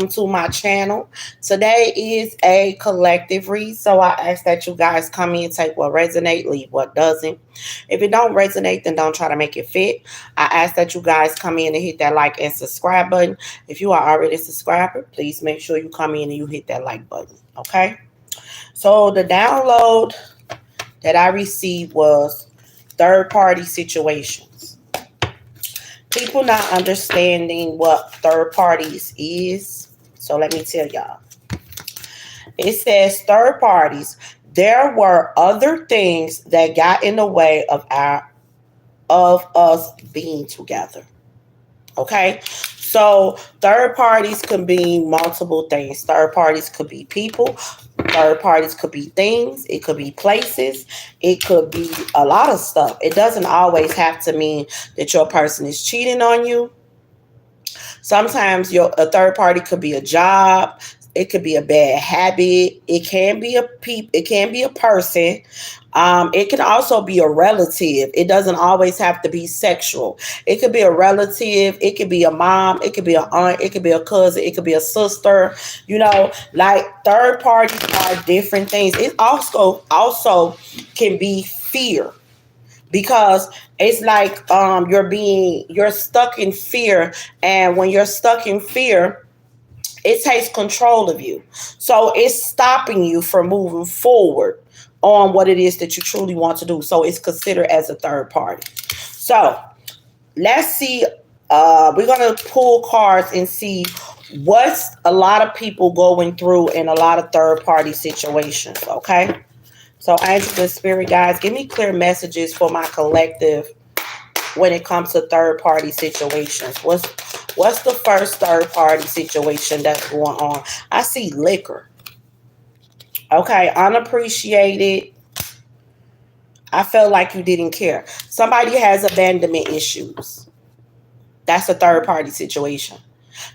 to my channel. Today is a collective read, so I ask that you guys come in, take what resonate, leave what doesn't. If it don't resonate, then don't try to make it fit. I ask that you guys come in and hit that like and subscribe button. If you are already a subscriber, please make sure you come in and you hit that like button. Okay. So the download that I received was third party situations. People not understanding what third parties is. So let me tell y'all. It says third parties. There were other things that got in the way of us being together. Okay. So third parties can be multiple things. Third parties could be people. Third parties could be things. It could be places. It could be a lot of stuff. It doesn't always have to mean that your person is cheating on you. Sometimes a third party could be a job. It could be a bad habit. It can be It can be a person. It can also be a relative. It doesn't always have to be sexual. It could be a relative. It could be a mom. It could be an aunt. It could be a cousin. It could be a sister. Like third parties are different things. It also can be fear, because it's like you're stuck in fear, and when you're stuck in fear, it takes control of you. So it's stopping you from moving forward on what it is that you truly want to do. So it's considered as a third party. So let's see. We're going to pull cards and see what's a lot of people going through in a lot of third party situations. Okay. So angels and spirit guides, give me clear messages for my collective when it comes to third party situations. What's the first third party situation that's going on? I see liquor. Okay, unappreciated. I felt like you didn't care. Somebody has abandonment issues. That's a third party situation.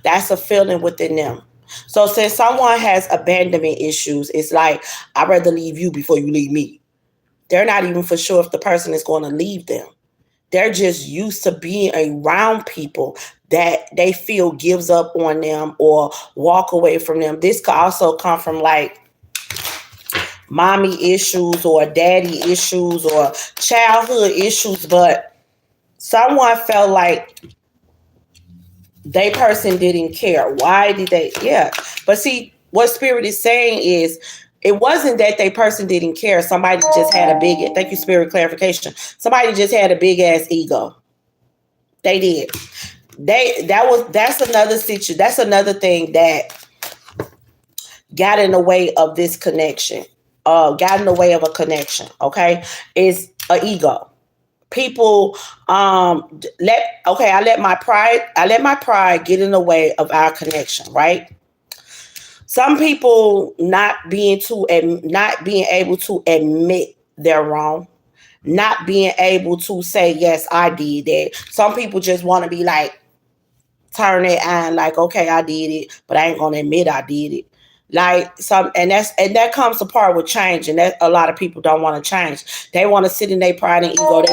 That's a feeling within them. So since someone has abandonment issues, it's like, I'd rather leave you before you leave me. They're not even for sure if the person is going to leave them. They're just used to being around people that they feel gives up on them or walk away from them. This could also come from like mommy issues or daddy issues or childhood issues, but someone felt like they person didn't care. Why did they? Yeah. But see, what spirit is saying is, it wasn't that they person didn't care. Somebody just had a big, thank you, spirit clarification. Somebody just had a big ass ego. They did. That's another situation. That's another thing that got in the way of this connection. Got in the way of a connection. Okay. Is an ego. People I let my pride get in the way of our connection, right? Some people not being able to admit they're wrong, not being able to say, yes, I did that. Some people just want to be like, turn it on, like, okay, I did it, but I ain't gonna admit I did it. Like that comes apart with change, and that a lot of people don't want to change. They want to sit in their pride and ego.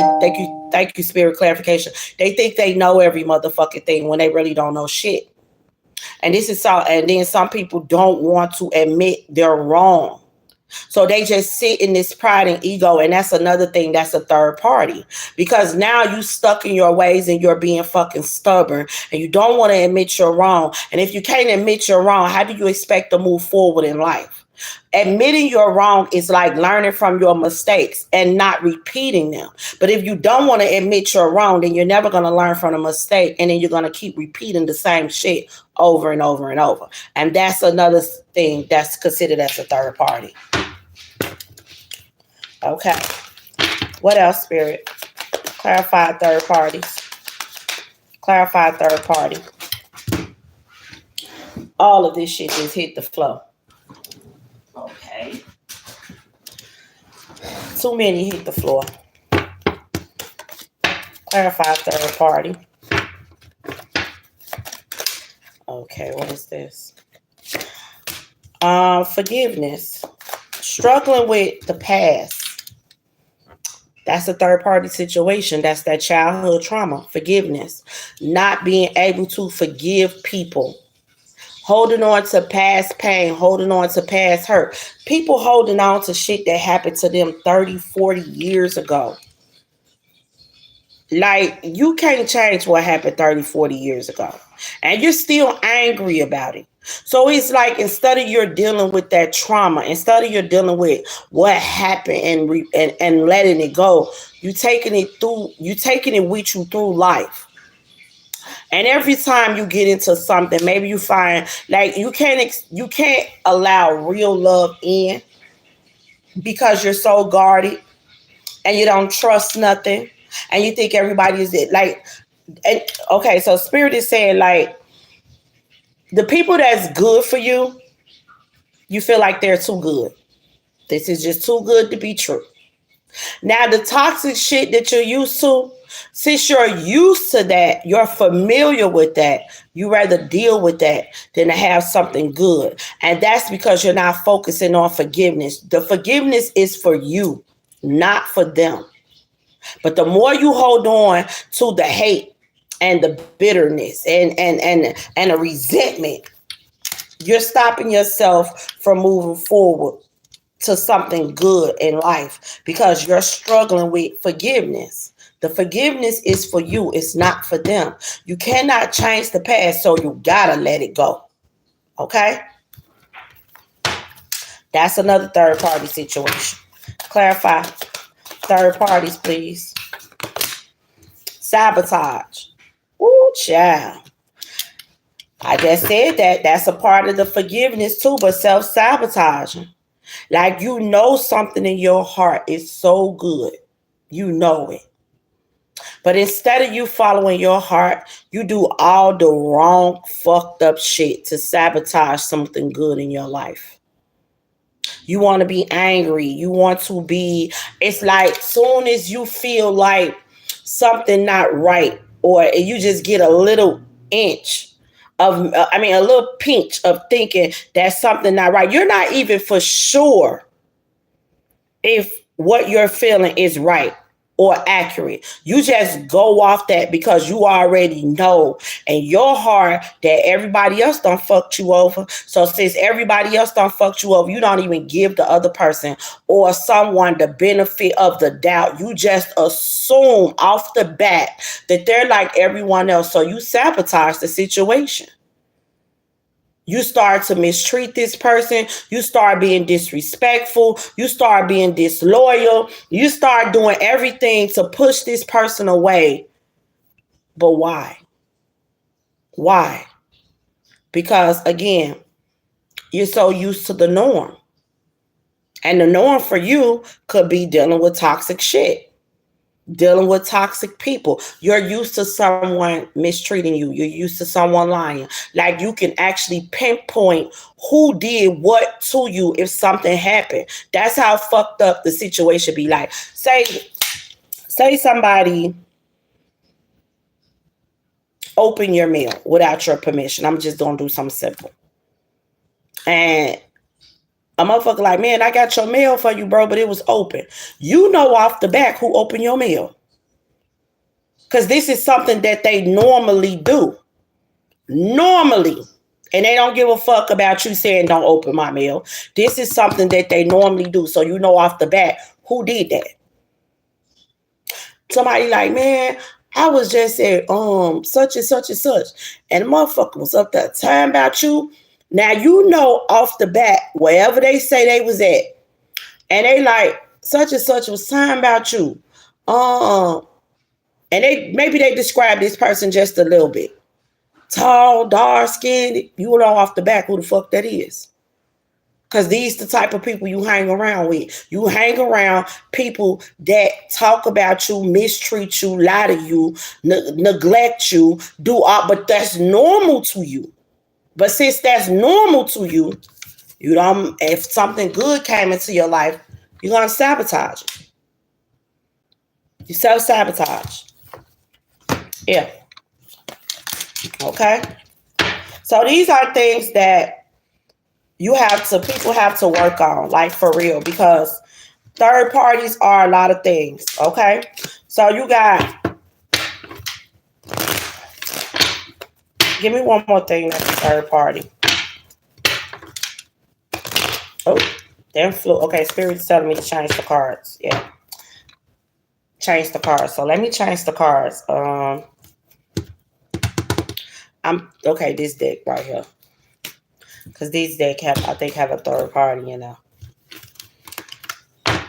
Thank you, spirit clarification. They think they know every motherfucking thing when they really don't know shit. And this is so. And then some people don't want to admit they're wrong. So they just sit in this pride and ego, and that's another thing. That's a third party, because now you stuck in your ways and you're being fucking stubborn, and you don't want to admit you're wrong. And if you can't admit you're wrong, how do you expect to move forward in life? Admitting you're wrong is like learning from your mistakes and not repeating them. But if you don't want to admit you're wrong, then you're never going to learn from a mistake, and then you're going to keep repeating the same shit over and over and over. And that's another thing that's considered as a third party. Okay. What else, spirit? Clarify third parties. Clarify third party. All of this shit just hit the flow. Okay. Too many hit the floor. Clarify third party. Okay, what is this? Forgiveness. Struggling with the past. That's a third party situation. That's that childhood trauma. Forgiveness. Not being able to forgive people. holding on to past pain, holding on to past hurt. People holding on to shit that happened to them 30, 40 years ago. Like, you can't change what happened 30, 40 years ago. And you're still angry about it. So it's like, instead of you're dealing with that trauma, instead of you're dealing with what happened and letting it go, you taking it with you through life. And every time you get into something, maybe you find like you can't allow real love in because you're so guarded and you don't trust nothing and you think everybody is it. Like, and okay, so Spirit is saying, like, the people that's good for you, you feel like they're too good. This is just too good to be true. Now, the toxic shit that you're used to, since you're used to that, you're familiar with that, you rather deal with that than to have something good. And that's because you're not focusing on forgiveness. The forgiveness is for you, not for them. But the more you hold on to the hate and the bitterness and the resentment, you're stopping yourself from moving forward to something good in life because you're struggling with forgiveness. The forgiveness is for you. It's not for them. You cannot change the past, so you gotta let it go. Okay? That's another third party situation. Clarify. Third parties, please. Sabotage. Ooh, child. I just said that. That's a part of the forgiveness too, but self-sabotaging. Like, you know something in your heart is so good. You know it. But instead of you following your heart, you do all the wrong, fucked up shit to sabotage something good in your life. You want to be angry. You want to be, it's like soon as you feel like something not right, or you just get a little inch of, a little pinch of thinking that something not right. You're not even for sure if what you're feeling is right or accurate. You just go off that because you already know in your heart that everybody else done fucked you over. So since everybody else done fucked you over, you don't even give the other person or someone the benefit of the doubt. You just assume off the bat that they're like everyone else. So you sabotage the situation. You start to mistreat this person. You start being disrespectful. You start being disloyal. You start doing everything to push this person away. But why? Why? Because, again, you're so used to the norm. And the norm for you could be dealing with toxic shit. Dealing with toxic people. You're used to someone mistreating you. You're used to someone lying. Like, you can actually pinpoint who did what to you if something happened. That's how fucked up the situation be. Like, say somebody open your mail without your permission. I'm just gonna do something simple. And a motherfucker like, man, I got your mail for you, bro, but it was open. You know off the back who opened your mail. Because this is something that they normally do. Normally. And they don't give a fuck about you saying don't open my mail. This is something that they normally do. So you know off the bat who did that. Somebody like, man, I was just at such and such and such. And the motherfucker was up there talking about you. Now you know off the bat, wherever they say they was at, and they like, such and such was talking about you. And maybe they describe this person just a little bit. Tall, dark skinned. You know off the back who the fuck that is. Because these the type of people you hang around with. You hang around people that talk about you, mistreat you, lie to you, neglect you, but that's normal to you. But since that's normal to you, if something good came into your life, you're going to sabotage it. You self-sabotage. Yeah. Okay? So these are things that people have to work on, like for real, because third parties are a lot of things. Okay? So you got, give me one more thing that's a third party. Oh, damn flu. Okay, Spirit's telling me to change the cards. Yeah, change the cards. So let me change the cards. I'm okay. This deck right here, because these deck have, I think, have a third party.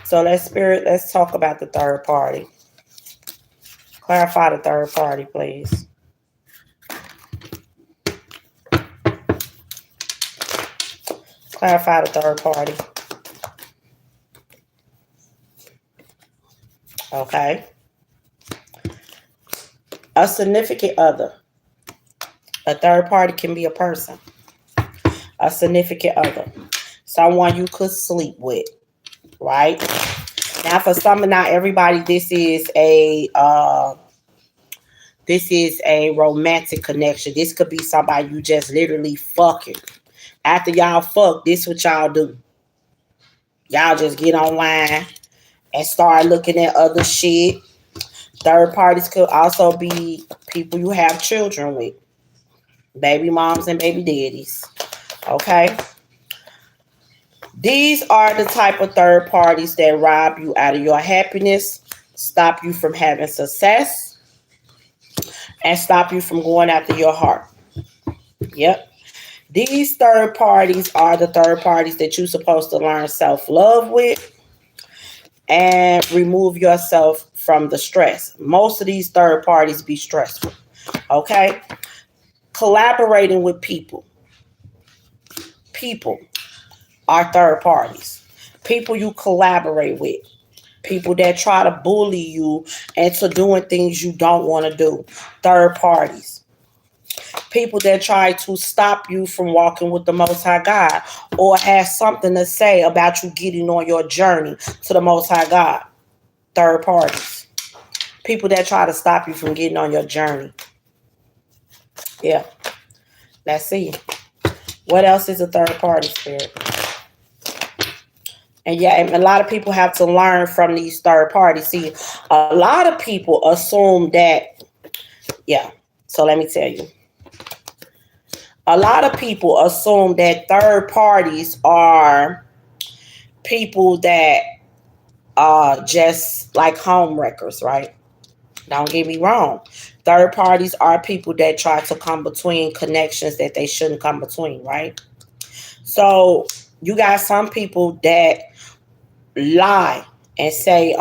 So let's talk about the third party. Clarify the third party, please. Clarify the third party. Okay. A significant other. A third party can be a person. A significant other. Someone you could sleep with. Right? Now for some, not everybody, this is a romantic connection. This could be somebody you just literally fucking. After y'all fuck, this what y'all do. Y'all just get online and start looking at other shit. Third parties could also be people you have children with. Baby moms and baby daddies. Okay? These are the type of third parties that rob you out of your happiness, stop you from having success, and stop you from going after your heart. Yep. These third parties are the third parties that you're supposed to learn self-love with and remove yourself from the stress. Most of these third parties be stressful. Okay? Collaborating with people. People are third parties. People you collaborate with. People that try to bully you into doing things you don't want to do. Third parties. People that try to stop you from walking with the Most High God or have something to say about you getting on your journey to the Most High God. Third parties. People that try to stop you from getting on your journey. Yeah. Let's see. What else is a third party, Spirit? And yeah, and a lot of people have to learn from these third parties. See, a lot of people assume that, yeah. So let me tell you. A lot of people assume that third parties are people that are just like home wreckers, right? Don't get me wrong. Third parties are people that try to come between connections that they shouldn't come between, right? So you got some people that lie and say,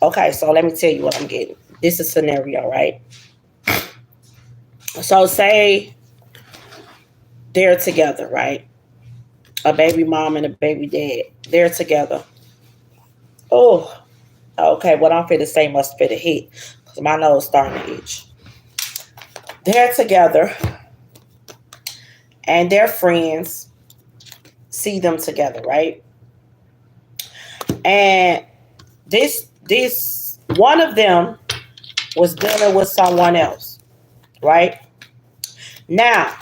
okay, so let me tell you what I'm getting. This is a scenario, right? So say they're together, right? A baby mom and a baby dad. They're together. Oh, okay. What I'm finna say must fit a hit because my nose starting to itch. They're together and their friends see them together, right? And this one of them was dealing with someone else, right? Now,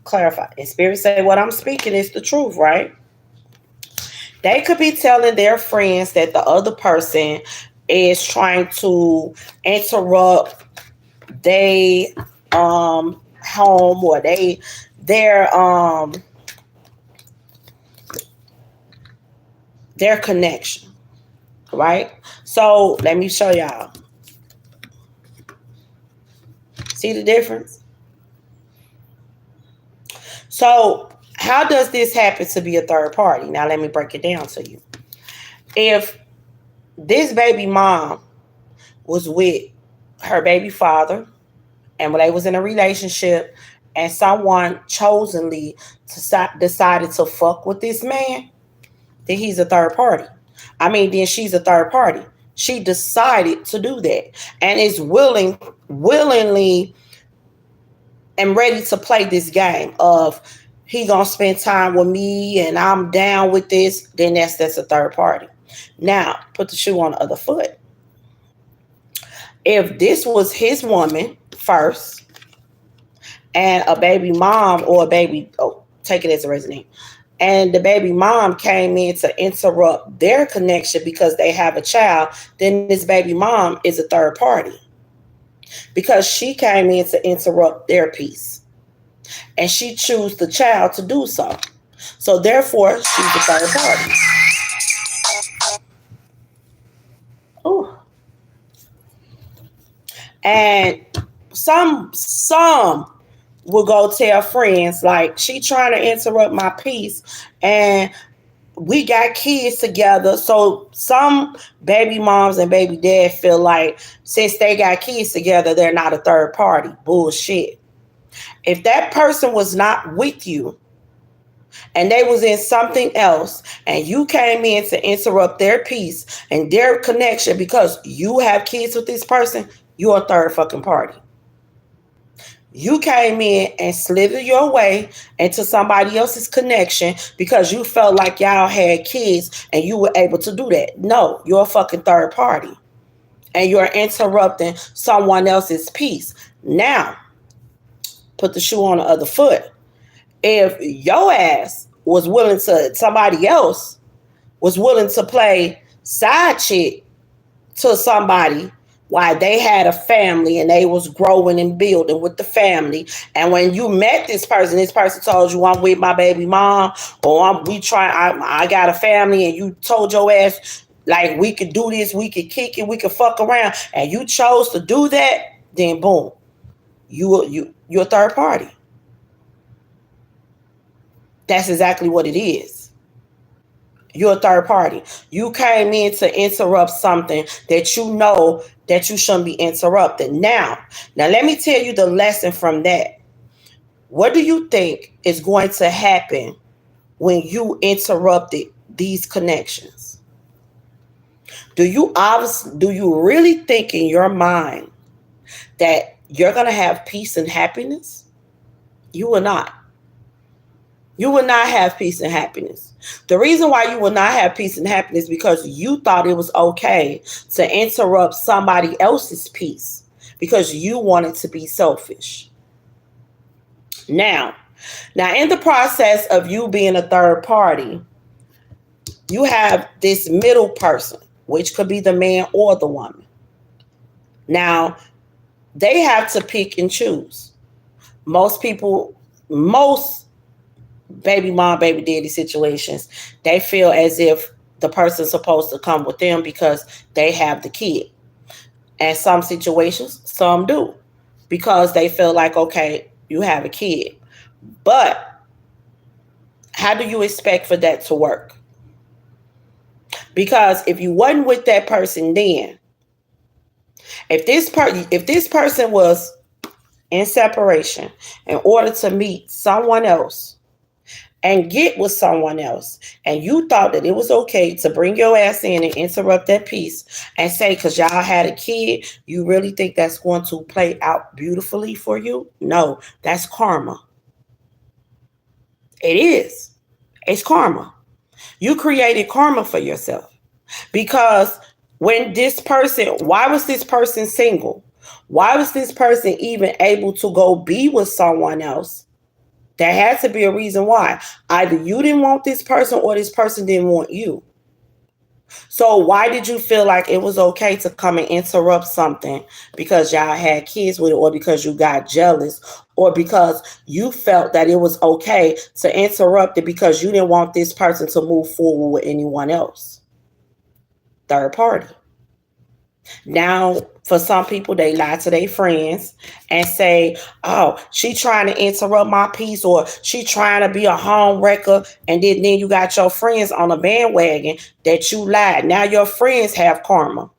clarify. And Spirit say what I'm speaking is the truth, right? They could be telling their friends that the other person is trying to interrupt they home or their connection, right? So let me show y'all. See the difference? So how does this happen to be a third party? Now let me break it down to you. If this baby mom was with her baby father and when they was in a relationship and someone chosenly decided to fuck with this man, then he's a third party. Then she's a third party. She decided to do that and is willingly and ready to play this game of he gonna spend time with me and I'm down with this, then that's a third party. Now, put the shoe on the other foot. If this was his woman first and a baby mom or a baby, take it as a resident, and the baby mom came in to interrupt their connection because they have a child, then this baby mom is a third party because she came in to interrupt their peace. and she chose the child to do so. So therefore, she's the third party. Ooh. And some will go tell friends like she trying to interrupt my peace, and we got kids together. So some baby moms and baby dad feel like since they got kids together, they're not a third party. Bullshit. If that person was not with you and they was in something else and you came in to interrupt their peace and their connection because you have kids with this person, you're a third fucking party. You came in and slithered your way into somebody else's connection because you felt like y'all had kids and you were able to do that. No, you're a fucking third party. And you're interrupting someone else's peace. Now, put the shoe on the other foot. If your ass was willing to, somebody else was willing to play side chick to somebody while they had a family and they was growing and building with the family, and when you met this person told you I'm with my baby mom, or I got a family, and you told your ass like we could do this, we could kick it, we could fuck around, and you chose to do that, then boom, you're a third party. That's exactly what it is. You're a third party. You came in to interrupt something that you know that you shouldn't be interrupted. Now let me tell you the lesson from that. What do you think is going to happen when you interrupted these connections? Do you really think in your mind that you're going to have peace and happiness? You will not. You will not have peace and happiness. The reason why you will not have peace and happiness is because you thought it was okay to interrupt somebody else's peace because you wanted to be selfish. Now in the process of you being a third party, you have this middle person, which could be the man or the woman. Now, they have to pick and choose. Most baby mom, baby daddy situations, they feel as if the person's supposed to come with them because they have the kid. And some situations, some do, because they feel like, okay, you have a kid. But how do you expect for that to work? Because if you wasn't with that person then, if this person was in separation in order to meet someone else and get with someone else, and you thought that it was okay to bring your ass in and interrupt that peace and say, because y'all had a kid, you really think that's going to play out beautifully for you? No, that's karma. It is. It's karma. You created karma for yourself. Because why was this person single? Why was this person even able to go be with someone else? There had to be a reason why. Either you didn't want this person or this person didn't want you. So why did you feel like it was okay to come and interrupt something because y'all had kids with it, or because you got jealous, or because you felt that it was okay to interrupt it because you didn't want this person to move forward with anyone else? Third party. Now, for some people, they lie to their friends and say, oh, she trying to interrupt my peace, or she trying to be a home wrecker. And then you got your friends on a bandwagon that you lied. Now your friends have karma.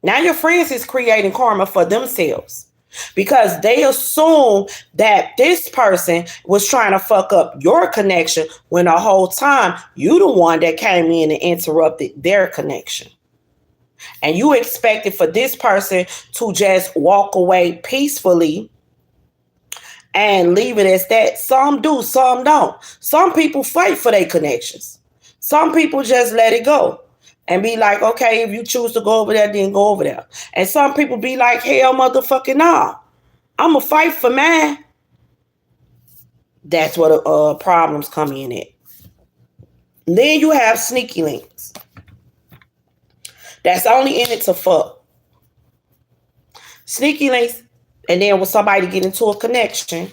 Now your friends is creating karma for themselves because they assume that this person was trying to fuck up your connection when the whole time you the one that came in and interrupted their connection. And you expected for this person to just walk away peacefully and leave it as that. Some do, some don't. Some people fight for their connections. Some people just let it go and be like, okay, if you choose to go over there, then go over there. And some people be like, hell motherfucking nah, I'm going to fight for mine. That's where the problems come in at. Then you have sneaky links. That's only in it to fuck. Sneaky links And then when somebody get into a connection,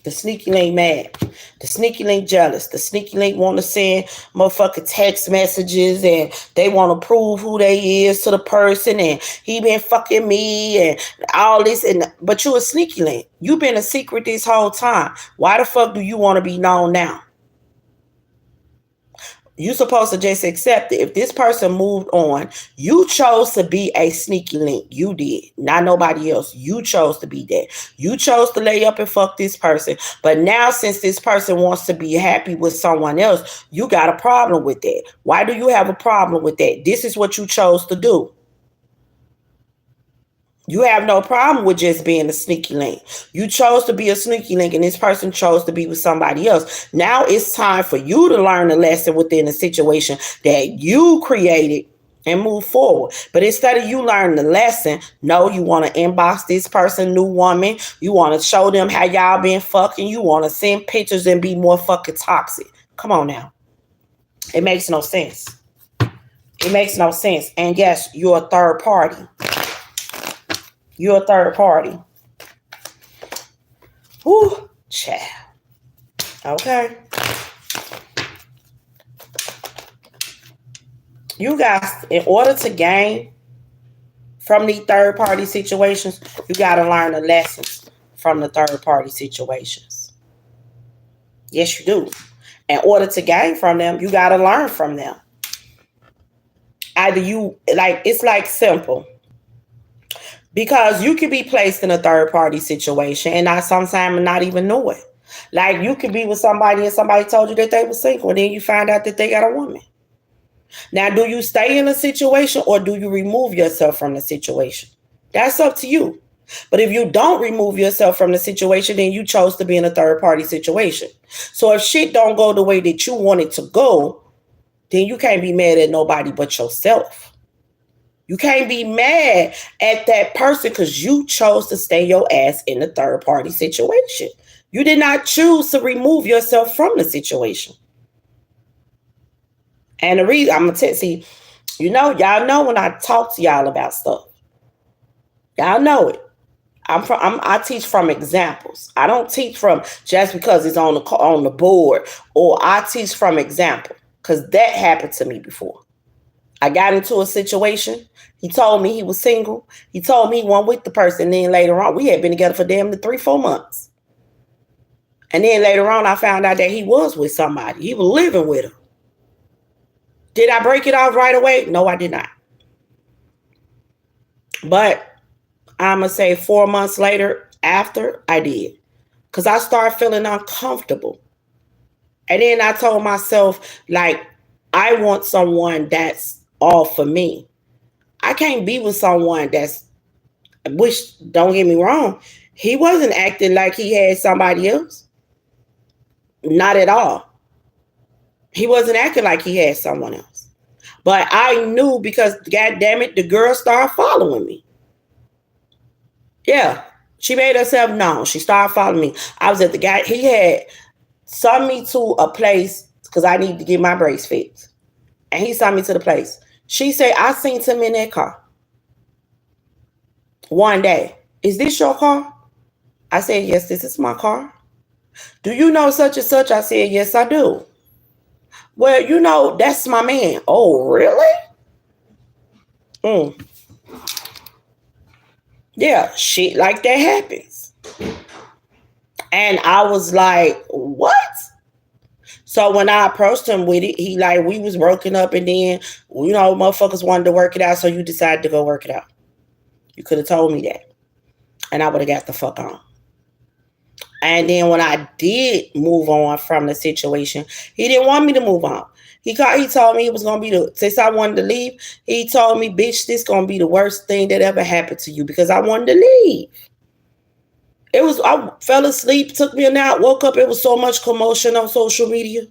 the sneaky link mad. The sneaky link jealous. The sneaky link want to send motherfucking text messages and they want to prove who they is to the person and he been fucking me and all this. But you a sneaky link. You been a secret this whole time. Why the fuck do you want to be known now? You supposed to just accept it. If this person moved on, you chose to be a sneaky link. You did. Not nobody else. You chose to be that. You chose to lay up and fuck this person. But now since this person wants to be happy with someone else, you got a problem with that. Why do you have a problem with that? This is what you chose to do. You have no problem with just being a sneaky link. You chose to be a sneaky link and this person chose to be with somebody else. Now it's time for you to learn a lesson within the situation that you created and move forward. But instead of you learning the lesson, no, you want to inbox this person, new woman. You want to show them how y'all been fucking. You want to send pictures and be more fucking toxic. Come on now. It makes no sense. It makes no sense. And yes, you're a third party. You're a third party. Whoo, child. Okay. You guys, in order to gain from these third party situations, you got to learn the lessons from the third party situations. Yes, you do. In order to gain from them, you got to learn from them. Either you, like, it's like simple. Because you could be placed in a third party situation and I sometimes not even know it. Like you could be with somebody and somebody told you that they were single and then you find out that they got a woman. Now, do you stay in a situation or do you remove yourself from the situation? That's up to you. But if you don't remove yourself from the situation, then you chose to be in a third party situation. So if shit don't go the way that you want it to go, then you can't be mad at nobody but yourself. You can't be mad at that person because you chose to stay your ass in a third party situation. You did not choose to remove yourself from the situation. And the reason I'm going to see, y'all know when I talk to y'all about stuff, y'all know it. I teach from examples. I don't teach from just because it's on the board, or I teach from example because that happened to me before. I got into a situation. He told me he was single. He told me he wasn't with the person. Then later on, we had been together for damn near 3-4 months. And then later on, I found out that he was with somebody. He was living with her. Did I break it off right away? No, I did not. But I'm going to say 4 months later, after, I did. Because I started feeling uncomfortable. And then I told myself, like, I want someone that's all for me. I can't be with someone which, don't get me wrong, he wasn't acting like he had somebody else. Not at all. He wasn't acting like he had someone else. But I knew because, God damn it, the girl started following me. Yeah, she made herself known. She started following me. I was at the guy. He had sent me to a place because I needed to get my brakes fixed. And he sent me to the place. She said, I seen him in that car. One day. Is this your car? I said, yes, this is my car. Do you know such and such? I said, yes, I do. Well, that's my man. Oh, really? Yeah, shit like that happens. And I was like, what? So when I approached him with it, we was broken up and then, motherfuckers wanted to work it out. So you decided to go work it out. You could have told me that. And I would have got the fuck on. And then when I did move on from the situation, he didn't want me to move on. He told me it was going to be since I wanted to leave, he told me, bitch, this going to be the worst thing that ever happened to you because I wanted to leave. I fell asleep, took me a nap, woke up. It was so much commotion on social media.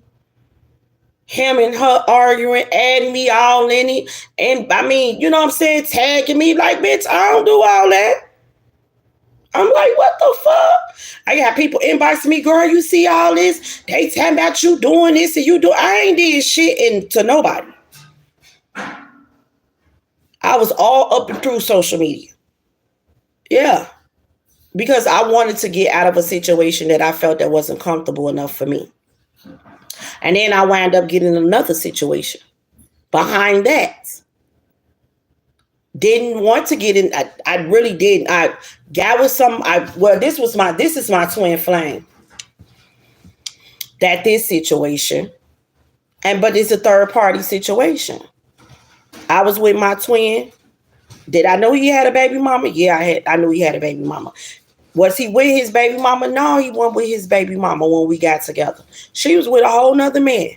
Him and her arguing, adding me all in it. And I mean, you know what I'm saying? Tagging me like, bitch, I don't do all that. I'm like, what the fuck? I got people inboxing me, girl, you see all this? They talking about you doing this and you do. I ain't did shit to nobody. I was all up and through social media. Yeah. Because I wanted to get out of a situation that I felt that wasn't comfortable enough for me. And then I wound up getting another situation behind that. Didn't want to get in. I really didn't. I got with some. This is my twin flame. That this situation, but it's a third party situation. I was with my twin. Did I know he had a baby mama? Yeah, I knew he had a baby mama. Was he with his baby mama? No, he wasn't with his baby mama when we got together. She was with a whole nother man.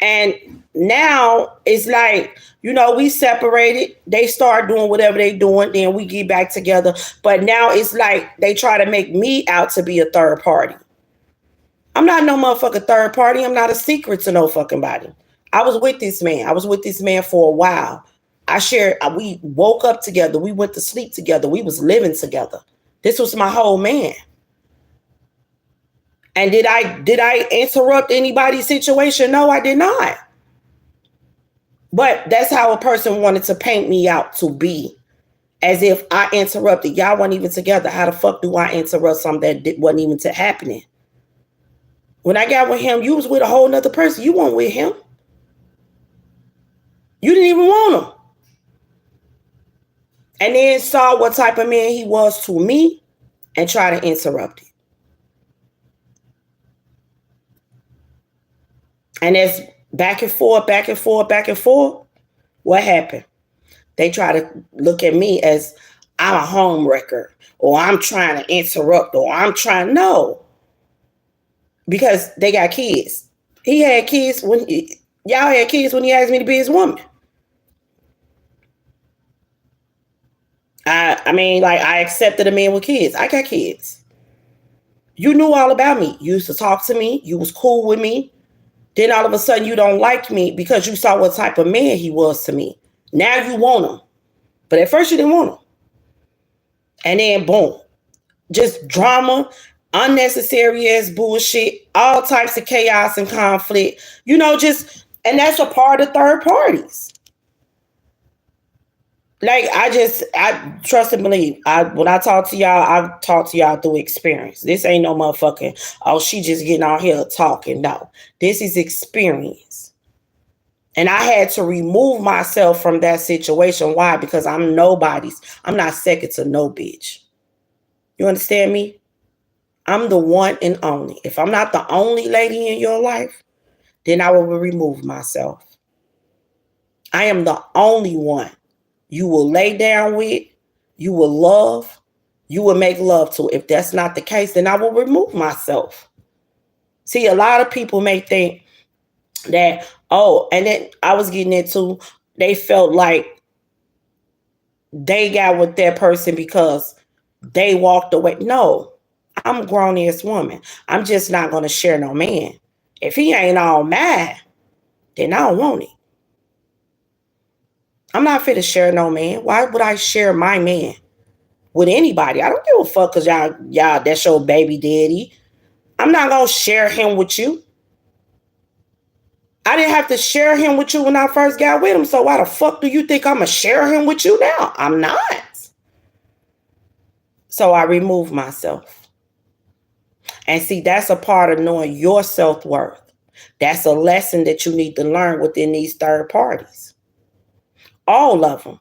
And now it's like, we separated. They start doing whatever they doing. Then we get back together. But now it's like they try to make me out to be a third party. I'm not no motherfucking third party. I'm not a secret to no fucking body. I was with this man. I was with this man for a while. We woke up together. We went to sleep together. We was living together. This was my whole man. And did I interrupt anybody's situation? No, I did not. But that's how a person wanted to paint me out to be. As if I interrupted. Y'all weren't even together. How the fuck do I interrupt something that wasn't even happening? When I got with him, you was with a whole nother person. You weren't with him. You didn't even want him. And then saw what type of man he was to me and try to interrupt it. And as back and forth, back and forth, back and forth, what happened? They try to look at me as I'm a home wrecker, or I'm trying to interrupt, or I'm trying, no. Because they got kids. He had kids y'all had kids when he asked me to be his woman. I accepted a man with kids. I got kids. You knew all about me. You used to talk to me. You was cool with me. Then all of a sudden you don't like me because you saw what type of man he was to me. Now you want him. But at first you didn't want him. And then boom. Just drama, unnecessary ass bullshit, all types of chaos and conflict. And that's a part of third parties. Like, I trust and believe. When I talk to y'all, I talk to y'all through experience. This ain't no motherfucking, she just getting out here talking. No, this is experience. And I had to remove myself from that situation. Why? Because I'm not second to no bitch. You understand me? I'm the one and only. If I'm not the only lady in your life, then I will remove myself. I am the only one you will lay down with, you will love, you will make love to. If that's not the case, then I will remove myself. See, a lot of people may think that, and then I was getting into, they felt like they got with that person because they walked away. No, I'm a grown-ass woman. I'm just not going to share no man. If he ain't all mad, then I don't want it. I'm not fit to share no man. Why would I share my man with anybody? I don't give a fuck because y'all, that's your baby daddy. I'm not going to share him with you. I didn't have to share him with you when I first got with him. So why the fuck do you think I'm going to share him with you now? I'm not. So I removed myself. And see, that's a part of knowing your self-worth. That's a lesson that you need to learn within these third parties. All of them.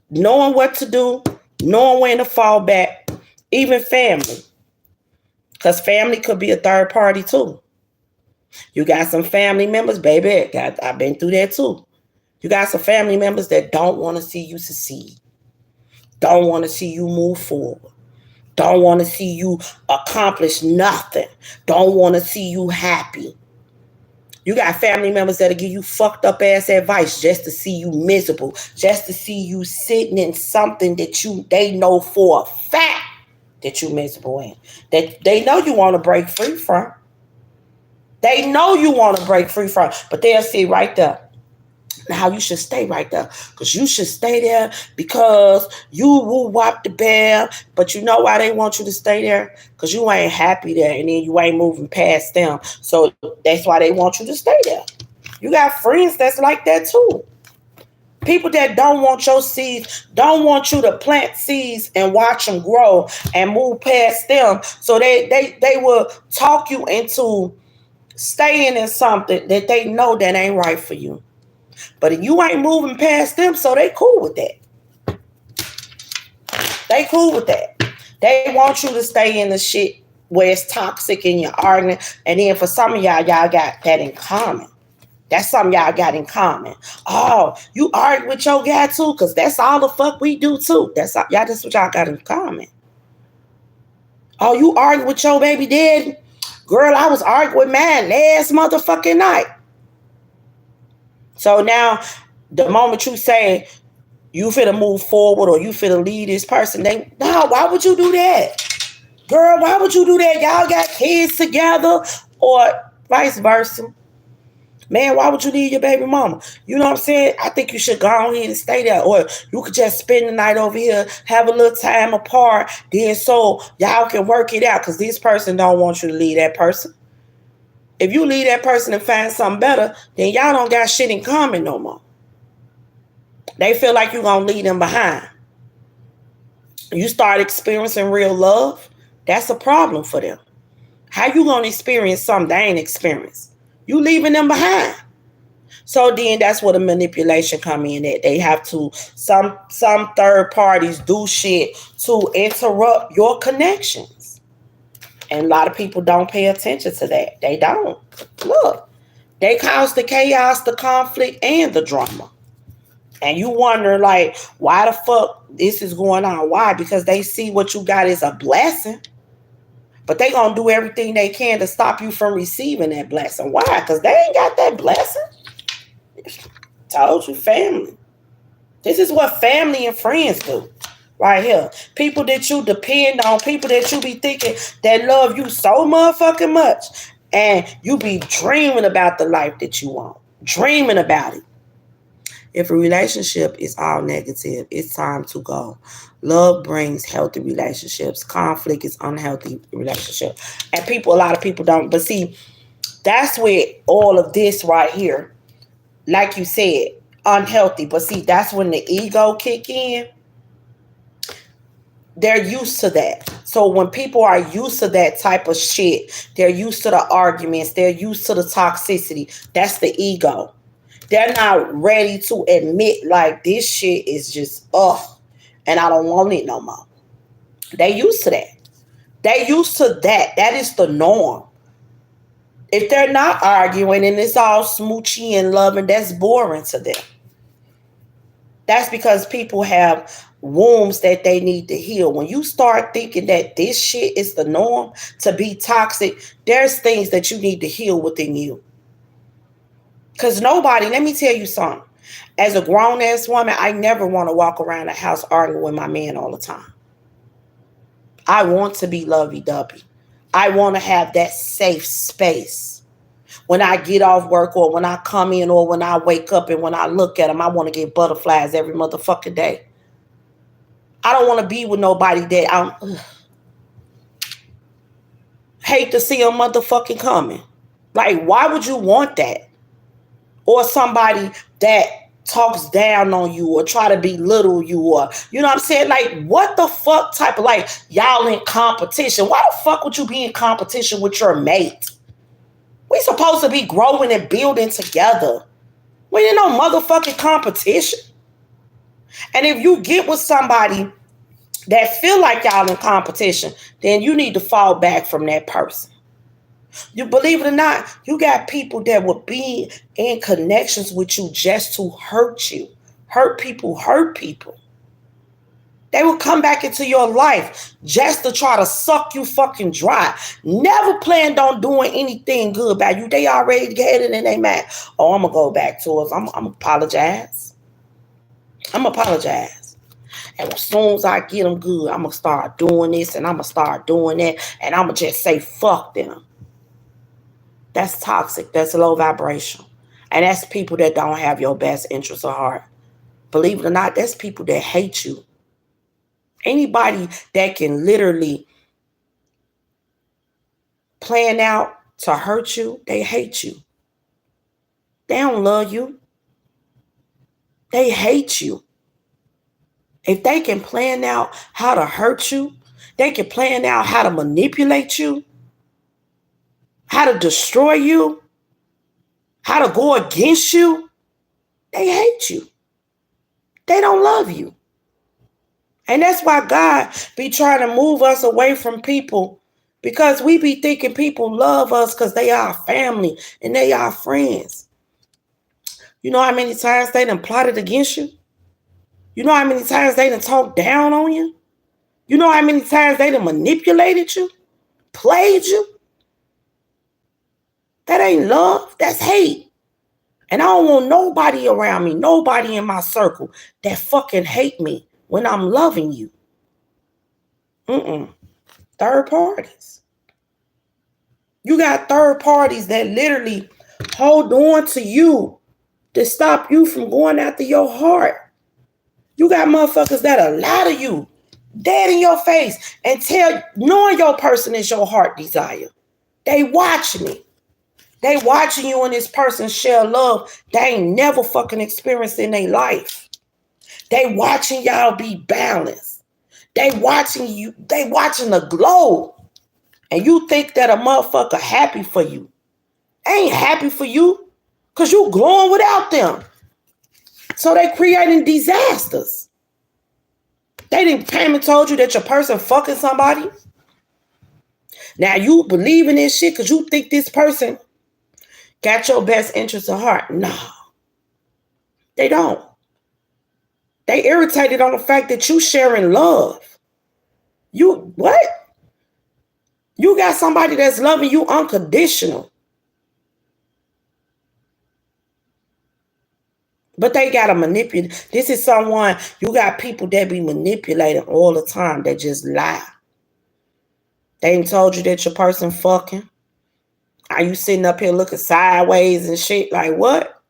Knowing what to do, knowing when to fall back, even family. Because family could be a third party too. You got some family members, baby, I've been through that too. You got some family members that don't want to see you succeed. Don't want to see you move forward. Don't want to see you accomplish nothing. Don't want to see you happy. You got family members that'll give you fucked up ass advice just to see you miserable, just to see you sitting in something that they know for a fact that you miserable in, that they know you want to break free from. They know you want to break free from, but they'll see right there. Now you should stay right there, because you should stay there because you will whop the bear. But you know why they want you to stay there? Because you ain't happy there, and then you ain't moving past them. So that's why they want you to stay there. You got friends that's like that too. People that don't want your seeds, don't want you to plant seeds and watch them grow and move past them. So they will talk you into staying in something that they know that ain't right for you. But you ain't moving past them, so they cool with that. They cool with that. They want you to stay in the shit where it's toxic and you're arguing. And then for some of y'all got that in common. That's something y'all got in common. Oh, you argue with your guy too, because that's all the fuck we do too. That's what y'all got in common. Oh, you argue with your baby daddy? Girl, I was arguing with mine last motherfucking night. So now, the moment you say you finna move forward or you finna lead this person, why would you do that? Girl, why would you do that? Y'all got kids together, or vice versa. Man, why would you leave your baby mama? You know what I'm saying? I think you should go on here and stay there. Or you could just spend the night over here, have a little time apart, then so y'all can work it out, because this person don't want you to leave that person. If you leave that person and find something better, then y'all don't got shit in common no more. They feel like you're going to leave them behind. You start experiencing real love, that's a problem for them. How you going to experience something they ain't experienced? You leaving them behind. So then that's where the manipulation come in. That they have to, some third parties do shit to interrupt your connections. And a lot of people don't pay attention to that. They don't. Look, they cause the chaos, the conflict, and the drama. And you wonder, like, why the fuck this is going on? Why? Because they see what you got is a blessing. But they gonna do everything they can to stop you from receiving that blessing. Why? Because they ain't got that blessing. Told you, family. This is what family and friends do. Right here. People that you depend on, people that you be thinking that love you so motherfucking much. And you be dreaming about the life that you want. Dreaming about it. If a relationship is all negative, it's time to go. Love brings healthy relationships. Conflict is unhealthy relationship. And a lot of people don't. But see, that's where all of this right here, like you said, unhealthy. But see, that's when the ego kick in. They're used to that. So when people are used to that type of shit, they're used to the arguments, they're used to the toxicity. That's the ego. They're not ready to admit, like, this shit is just and I don't want it no more. They used to that. They used to that. That is the norm. If they're not arguing and it's all smoochy and loving, that's boring to them. That's because people have wounds that they need to heal. When you start thinking that this shit is the norm to be toxic, there's things that you need to heal within you. Because nobody, let me tell you something. As a grown-ass woman, I never want to walk around the house arguing with my man all the time. I want to be lovey-dovey. I want to have that safe space. When I get off work or when I come in or when I wake up and when I look at him, I want to get butterflies every motherfucking day. I don't want to be with nobody that I hate to see a motherfucking coming. Like, why would you want that? Or somebody that talks down on you or try to belittle you, or, you know what I'm saying? Like, what the fuck type of, like, y'all in competition? Why the fuck would you be in competition with your mate? We supposed to be growing and building together. We ain't no motherfucking competition. And if you get with somebody that feel like y'all in competition, then you need to fall back from that person. You believe it or not, you got people that will be in connections with you just to hurt you. Hurt people. They will come back into your life just to try to suck you fucking dry. Never planned on doing anything good about you. They already had it in their mind. Oh, I'm going to go back to us. I'm apologize. I'm apologize. And as soon as I get them good, I'm going to start doing this and I'm going to start doing that. And I'm going to just say, fuck them. That's toxic. That's low vibration. And that's people that don't have your best interests at heart. Believe it or not, that's people that hate you. Anybody that can literally plan out to hurt you, they hate you. They don't love you. They hate you. If they can plan out how to hurt you, they can plan out how to manipulate you, how to destroy you, how to go against you, they hate you. They don't love you. And that's why God be trying to move us away from people, because we be thinking people love us because they are family and they are friends. You know how many times they done plotted against you? You know how many times they done talked down on you? You know how many times they done manipulated you? Played you? That ain't love. That's hate. And I don't want nobody around me, nobody in my circle that fucking hate me when I'm loving you. Third parties. You got third parties that literally hold on to you to stop you from going after your heart. You got motherfuckers that'll lie to you, dead in your face, and tell, knowing your person is your heart desire. They watching it. They watching you and this person share love they ain't never fucking experienced in their life. They watching y'all be balanced. They watching you. They watching the glow. And you think that a motherfucker happy for you. They ain't happy for you because you glowing without them. So they creating disasters. They didn't came and told you that your person fucking somebody. Now you believe in this shit because you think this person got your best interest at heart. No. They don't. They irritated on the fact that you sharing love. You, what? You got somebody that's loving you unconditional. But they got to manipulate. This is someone, you got people that be manipulating all the time that just lie. They ain't told you that your person fucking. Are you sitting up here looking sideways and shit? Like what?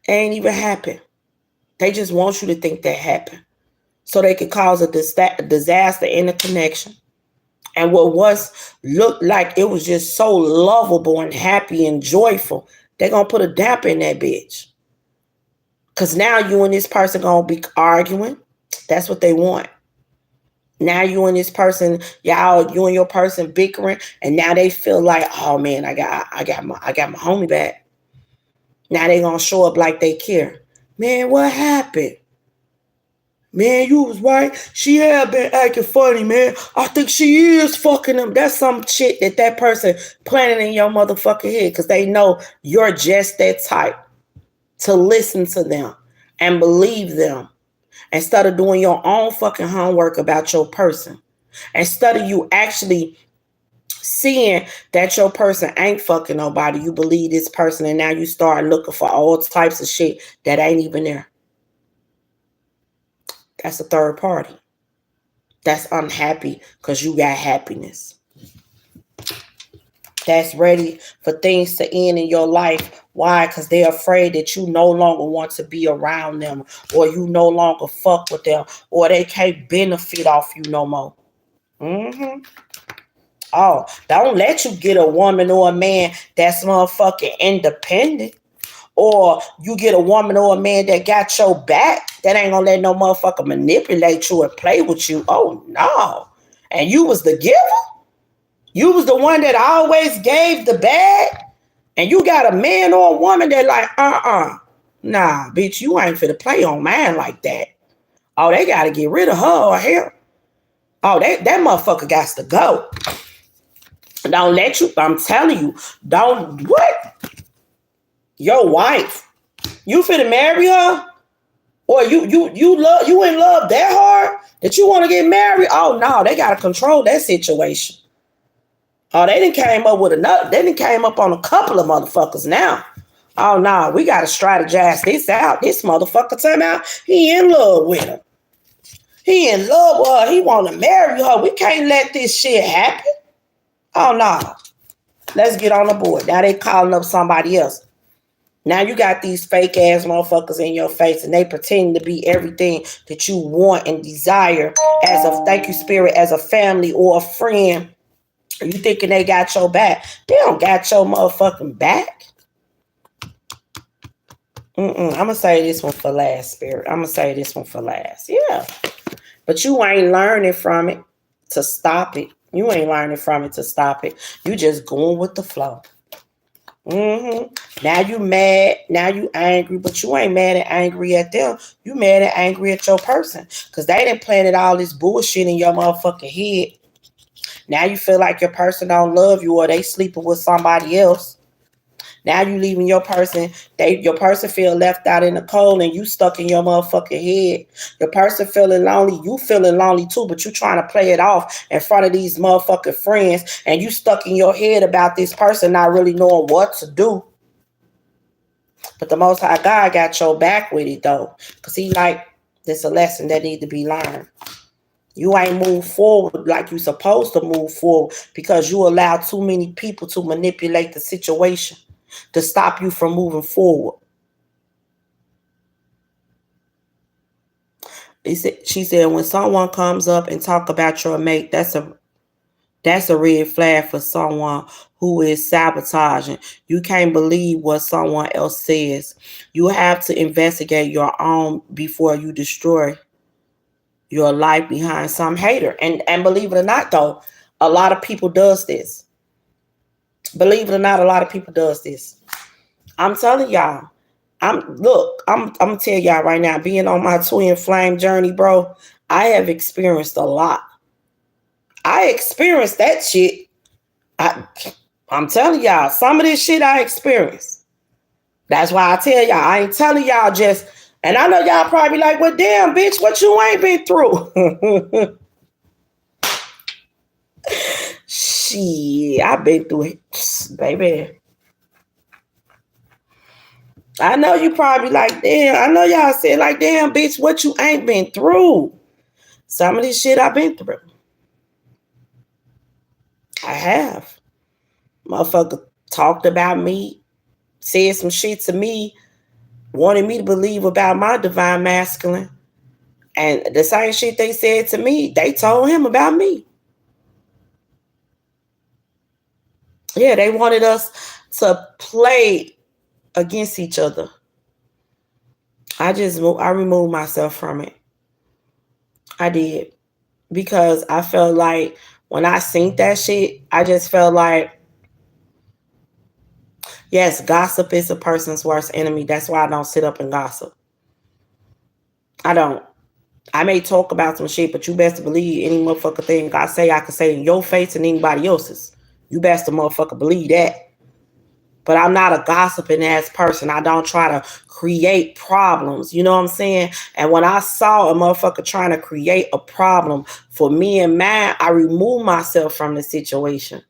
It ain't even happen. They just want you to think that happened. So they could cause a disaster in the connection. And what once looked like it was just so lovable and happy and joyful, they're going to put a damper in that bitch. Because now you and this person going to be arguing. That's what they want. Now you and this person, you and your person bickering, and now they feel like, oh man, I got my homie back. Now they gonna show up like they care. Man, what happened? Man, you was right. She had been acting funny, man. I think she is fucking him. That's some shit that person planning in your motherfucking head because they know you're just that type to listen to them and believe them. Instead of doing your own fucking homework about your person. Instead of you actually seeing that your person ain't fucking nobody, you believe this person and now you start looking for all types of shit that ain't even there. That's a third party. That's unhappy because you got happiness. That's ready for things to end in your life. Why? Because they're afraid that you no longer want to be around them, or you no longer fuck with them, or they can't benefit off you no more. Oh, don't let you get a woman or a man that's motherfucking independent. Or you get a woman or a man that got your back that ain't gonna let no motherfucker manipulate you and play with you. Oh, no. And you was the giver? You was the one that always gave the bag? And you got a man or a woman that like, nah, bitch, you ain't finna play on man like that. Oh, they gotta get rid of her or him. Oh, that motherfucker got to go. Don't let you, I'm telling you, don't, what? Your wife, you finna marry her? Or you in love that hard that you want to get married? Oh no, they gotta control that situation. Oh, they done came up with another. They done came up on a couple of motherfuckers now. Oh no, we gotta strategize this out. This motherfucker turn out he in love with her. He in love with her. He want to marry her. We can't let this shit happen. Oh no, let's get on the board. Now they calling up somebody else. Now you got these fake ass motherfuckers in your face and they pretend to be everything that you want and desire as a, thank you spirit, as a family or a friend. You thinking they got your back. They don't got your motherfucking back. I'm gonna say this one for last, Spirit. I'm gonna say this one for last. Yeah, but you ain't learning from it to stop it. You ain't learning from it to stop it. You just going with the flow. Now you mad. Now you angry, but you ain't mad and angry at them. You mad and angry at your person because they didn't planted all this bullshit in your motherfucking head. Now you feel like your person don't love you or they sleeping with somebody else. Now you leaving your person, your person feel left out in the cold and you stuck in your motherfucking head. Your person feeling lonely, you feeling lonely too, but you trying to play it off in front of these motherfucking friends and you stuck in your head about this person not really knowing what to do. But the Most High God got your back with it though, because he like, this a lesson that need to be learned. You ain't move forward like you supposed to move forward because you allow too many people to manipulate the situation to stop you from moving forward. She said, when someone comes up and talk about your mate, that's a red flag for someone who is sabotaging. You can't believe what someone else says. You have to investigate your own before you destroy your life behind some hater. And believe it or not, though, a lot of people does this. Believe it or not, a lot of people does this. I'm telling y'all. I'm gonna tell y'all right now, being on my twin flame journey, bro, I have experienced a lot. I experienced that shit. I'm telling y'all, some of this shit I experienced. That's why I tell y'all, I ain't telling y'all just, and I know y'all probably like, well, damn, bitch, what you ain't been through? Shit, I've been through it, baby. I know you probably like, damn, I know y'all said like, damn, bitch, what you ain't been through. Some of this shit I've been through. I have. Motherfucker talked about me, said some shit to me, wanted me to believe about my divine masculine. And the same shit they said to me, they told him about me. Yeah, they wanted us to play against each other. I removed myself from it. I did. Because I felt like when I seen that shit, I just felt like, yes, gossip is a person's worst enemy. That's why I don't sit up and gossip. I don't. I may talk about some shit, but you best believe any motherfucker thing I say, I can say in your face and anybody else's. You best to motherfucker believe that. But I'm not a gossiping ass person. I don't try to create problems. You know what I'm saying? And when I saw a motherfucker trying to create a problem for me and mine, I removed myself from the situation.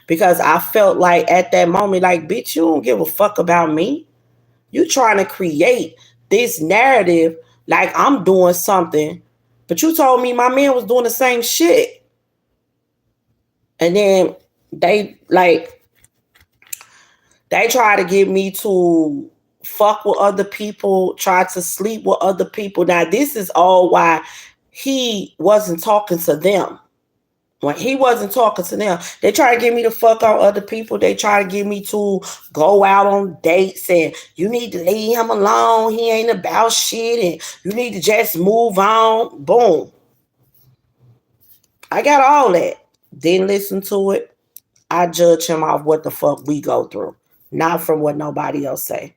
Because I felt like at that moment, like, bitch, you don't give a fuck about me. You trying to create this narrative like I'm doing something. But you told me my man was doing the same shit. And then they try to get me to fuck with other people, try to sleep with other people. Now, this is all why he wasn't talking to them. When he wasn't talking to them, they try to get me to fuck on other people. They try to get me to go out on dates and you need to leave him alone. He ain't about shit and you need to just move on. Boom. I got all that. Didn't listen to it. I judge him off what the fuck we go through, not from what nobody else say.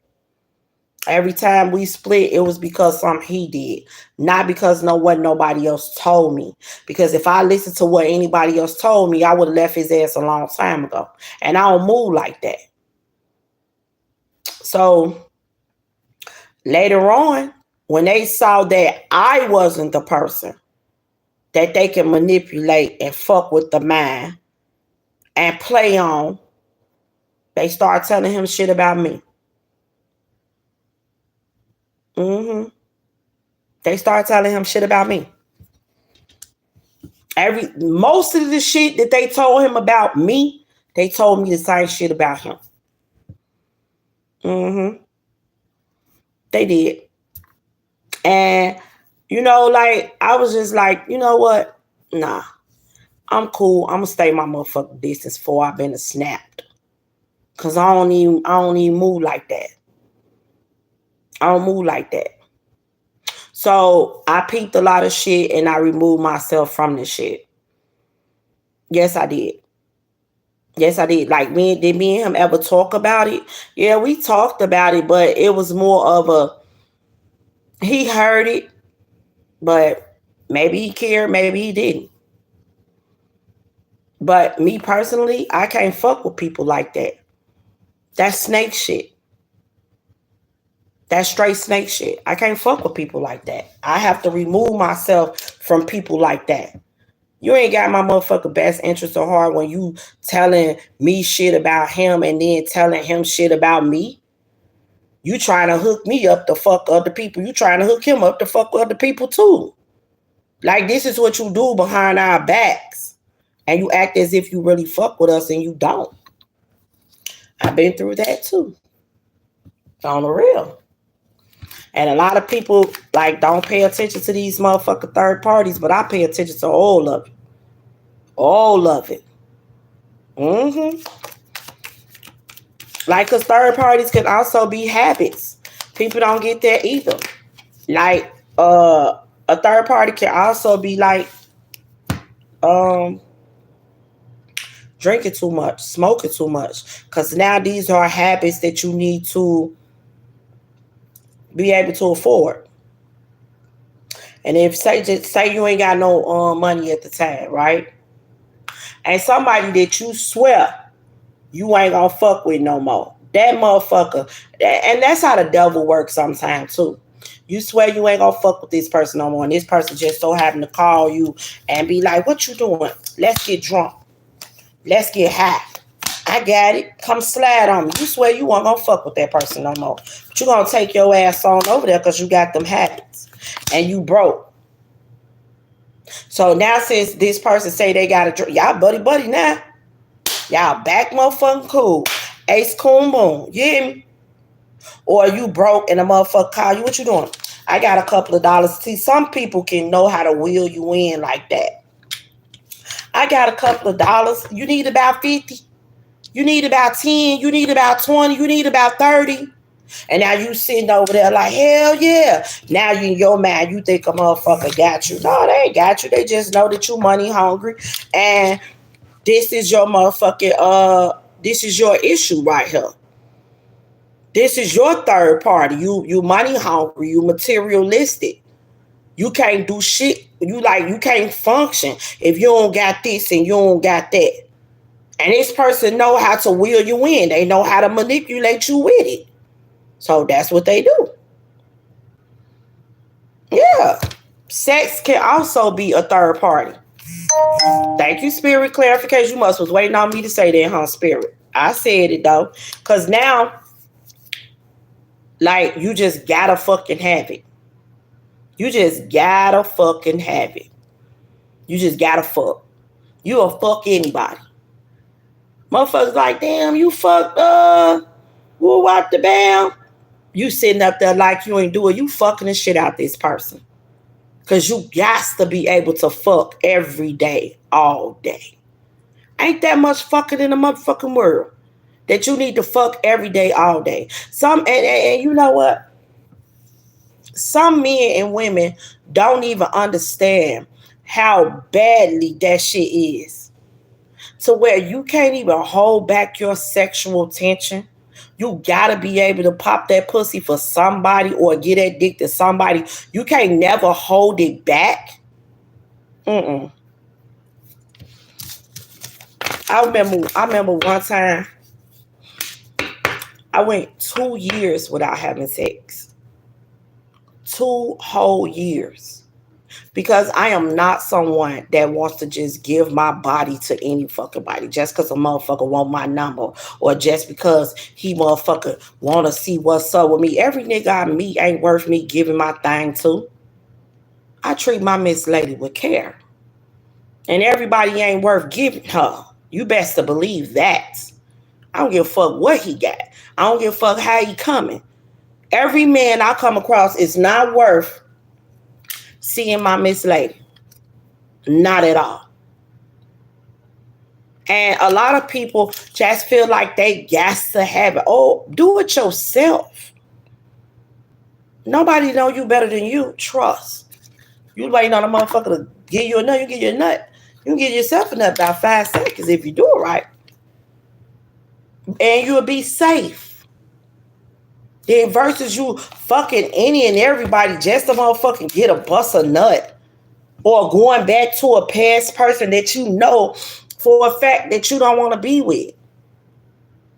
Every time we split, it was because something he did, not because what nobody else told me. Because if I listened to what anybody else told me, I would have left his ass a long time ago. And I don't move like that. So later on, when they saw that I wasn't the person that they can manipulate and fuck with the mind and play on, they start telling him shit about me. They start telling him shit about me. Most of the shit that they told him about me, they told me the same shit about him. They did. And, I was just like, you know what? Nah. I'm cool. I'm gonna stay my motherfucking distance before I've been snapped. Cause I don't even move like that. I don't move like that. So I peeped a lot of shit and I removed myself from the shit. Yes, I did. Yes, I did. Like, did me and him ever talk about it? Yeah, we talked about it, but it was more of a, he heard it, but maybe he cared, maybe he didn't. But me personally, I can't fuck with people like that. That's snake shit. That's straight snake shit. I can't fuck with people like that. I have to remove myself from people like that. You ain't got my motherfucking best interest at heart when you telling me shit about him and then telling him shit about me. You trying to hook me up to fuck other people. You trying to hook him up to fuck other people too. Like, this is what you do behind our backs. And you act as if you really fuck with us and you don't. I've been through that too. On the real. And a lot of people like don't pay attention to these motherfucking third parties, but I pay attention to all of it. All of it. Mm-hmm. Like, because third parties can also be habits. People don't get that either. Like, a third party can also be like, drinking too much, smoking too much. Because now these are habits that you need to be able to afford. And if say you ain't got no money at the time, right? And somebody that you swear you ain't gonna fuck with no more. That motherfucker. And that's how the devil works sometimes too. You swear you ain't gonna fuck with this person no more, and this person just so happen to call you and be like, "What you doing? Let's get drunk. Let's get high. I got it. Come slide on me." You swear you weren't gonna fuck with that person no more, but you gonna take your ass on over there because you got them habits and you broke. So now since this person say they got a drink, y'all buddy now. Y'all back motherfucking cool. Ace coon boom. You hear me? Or you broke and a motherfucker call you. What you doing? I got a couple of dollars. See, some people can know how to wheel you in like that. I got a couple of dollars. You need about 50. You need about 10. You need about 20. You need about 30. And now you sitting over there like, hell yeah. Now you in your mind, you think a motherfucker got you. No, they ain't got you. They just know that you money hungry. And this is your motherfucking, this is your issue right here. This is your third party. You money hungry. You materialistic. You can't do shit. You can't function if you don't got this and you don't got that. And this person know how to wheel you in. They know how to manipulate you with it. So that's what they do. Yeah. Sex can also be a third party. Thank you, Spirit. Clarification. You was waiting on me to say that, huh, Spirit? I said it though. Because now, like, you just gotta fucking have it. You just gotta fucking have it. You just gotta fuck. You'll fuck anybody. Motherfuckers like, damn, you fucked, we'll wipe the bam. You sitting up there like you ain't doing, you fucking the shit out this person. Because you got to be able to fuck every day, all day. Ain't that much fucking in the motherfucking world that you need to fuck every day, all day. And you know what? Some men and women don't even understand how badly that shit is. To where you can't even hold back your sexual tension. You gotta be able to pop that pussy for somebody or get that dick to somebody. You can't never hold it back. Mm-mm. I remember one time I went 2 years without having sex. 2 whole years. Because I am not someone that wants to just give my body to any fucking body just because a motherfucker want my number or just because he motherfucker want to see what's up with me. Every nigga I meet ain't worth me giving my thing to. I treat my Miss Lady with care. And everybody ain't worth giving her. You best to believe that. I don't give a fuck what he got. I don't give a fuck how he coming. Every man I come across is not worth seeing my Miss Lady. Not at all. And a lot of people just feel like they got to have it. Oh, do it yourself. Nobody know you better than you. Trust. You waiting on a motherfucker to give you a nut, you give you a nut. You can give yourself a nut about 5 seconds if you do it right. And you'll be safe. Then versus you fucking any and everybody just to motherfucking get a bust a nut. Or going back to a past person that you know for a fact that you don't want to be with.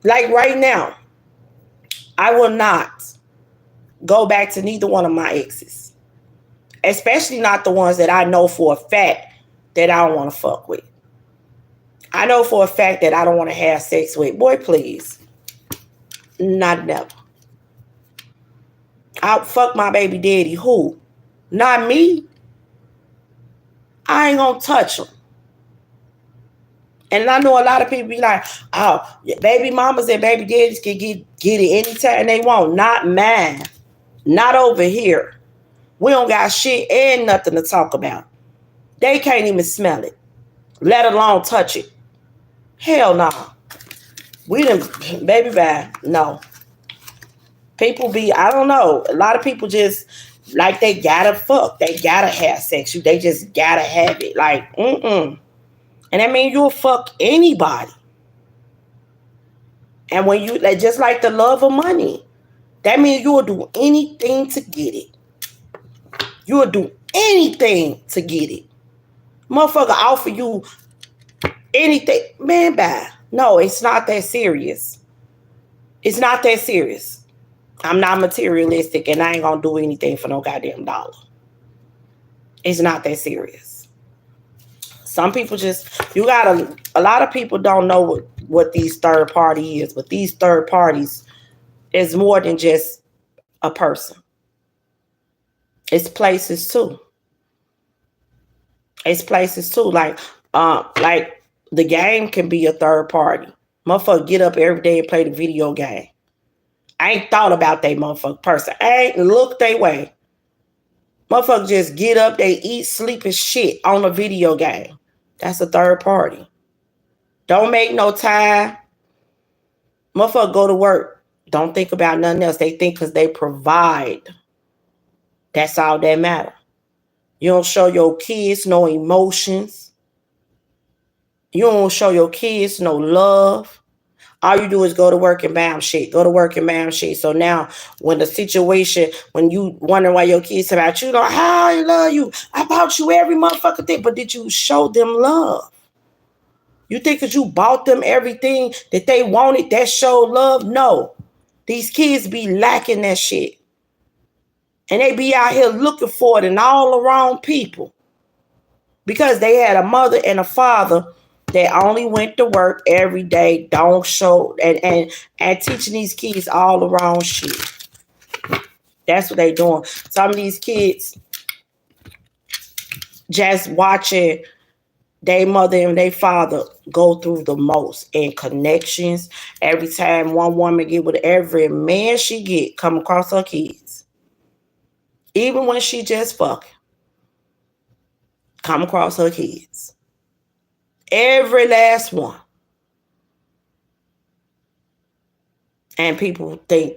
Like right now, I will not go back to neither one of my exes. Especially not the ones that I know for a fact that I don't want to fuck with. I know for a fact that I don't want to have sex with. Boy, please. Not never. I'll fuck my baby daddy. Who? Not me. I ain't gonna touch him. And I know a lot of people be like, oh, baby mamas and baby daddies can get it anytime they want. Not mine. Not over here. We don't got shit and nothing to talk about. They can't even smell it. Let alone touch it. Hell no. We didn't, baby bye. No. People be, I don't know. A lot of people just, like they gotta fuck. They gotta have sex. They just gotta have it. Like, And that means you'll fuck anybody. And when you, just like the love of money, that means you will do anything to get it. You will do anything to get it. Motherfucker offer you anything. Man, bye. No, it's not that serious. It's not that serious. I'm not materialistic and I ain't gonna do anything for no goddamn dollar. It's not that serious. Some people just, a lot of people don't know what these third party is, but these third parties is more than just a person. It's places too. It's places too. Like the game can be a third party. Motherfucker get up every day and play the video game. I ain't thought about that motherfucker person. I ain't looked their way. Motherfucker just get up, they eat, sleep, and shit on a video game. That's a third party. Don't make no time. Motherfucker go to work. Don't think about nothing else. They think because they provide. That's all that matter. You don't show your kids no emotions. You don't show your kids no love. All you do is go to work and bam shit. Go to work and bam shit. So now when the situation, when you wonder why your kids about you, how I love you. I bought you every motherfucking thing. But did you show them love? You think because you bought them everything that they wanted, that showed love? No. These kids be lacking that shit. And they be out here looking for it in all the wrong people. Because they had a mother and a father that only went to work every day, don't show, and teaching these kids all the wrong shit. That's what they doing. Some of these kids just watching their mother and their father go through the most in connections. Every time one woman get with every man she get, come across her kids. Even when she just fucking, come across her kids. Every last one. And people think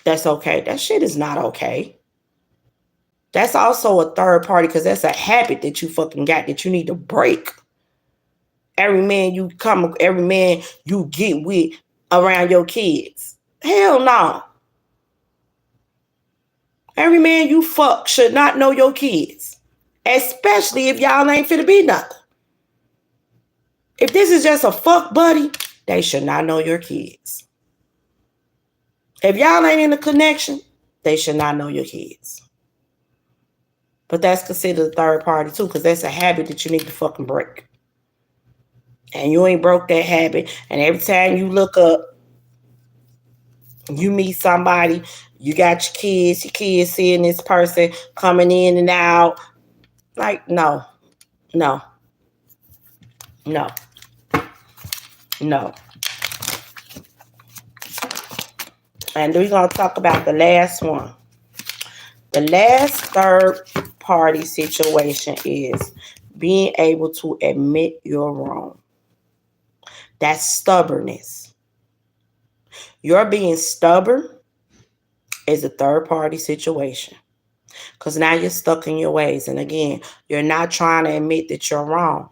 that's okay. That shit is not okay. That's also a third party because that's a habit that you fucking got that you need to break. Every man you get with around your kids. Hell no. Every man you fuck should not know your kids. Especially if y'all ain't finna be nothing. If this is just a fuck buddy, they should not know your kids. If y'all ain't in a connection, they should not know your kids. But that's considered a third party too, because that's a habit that you need to fucking break. And you ain't broke that habit. And every time you look up, you meet somebody, you got your kids seeing this person coming in and out. Like, no. And we're going to talk about the last one. The last third party situation is being able to admit you're wrong. That's stubbornness. You're being stubborn is a third party situation. Because now you're stuck in your ways. And again, you're not trying to admit that you're wrong.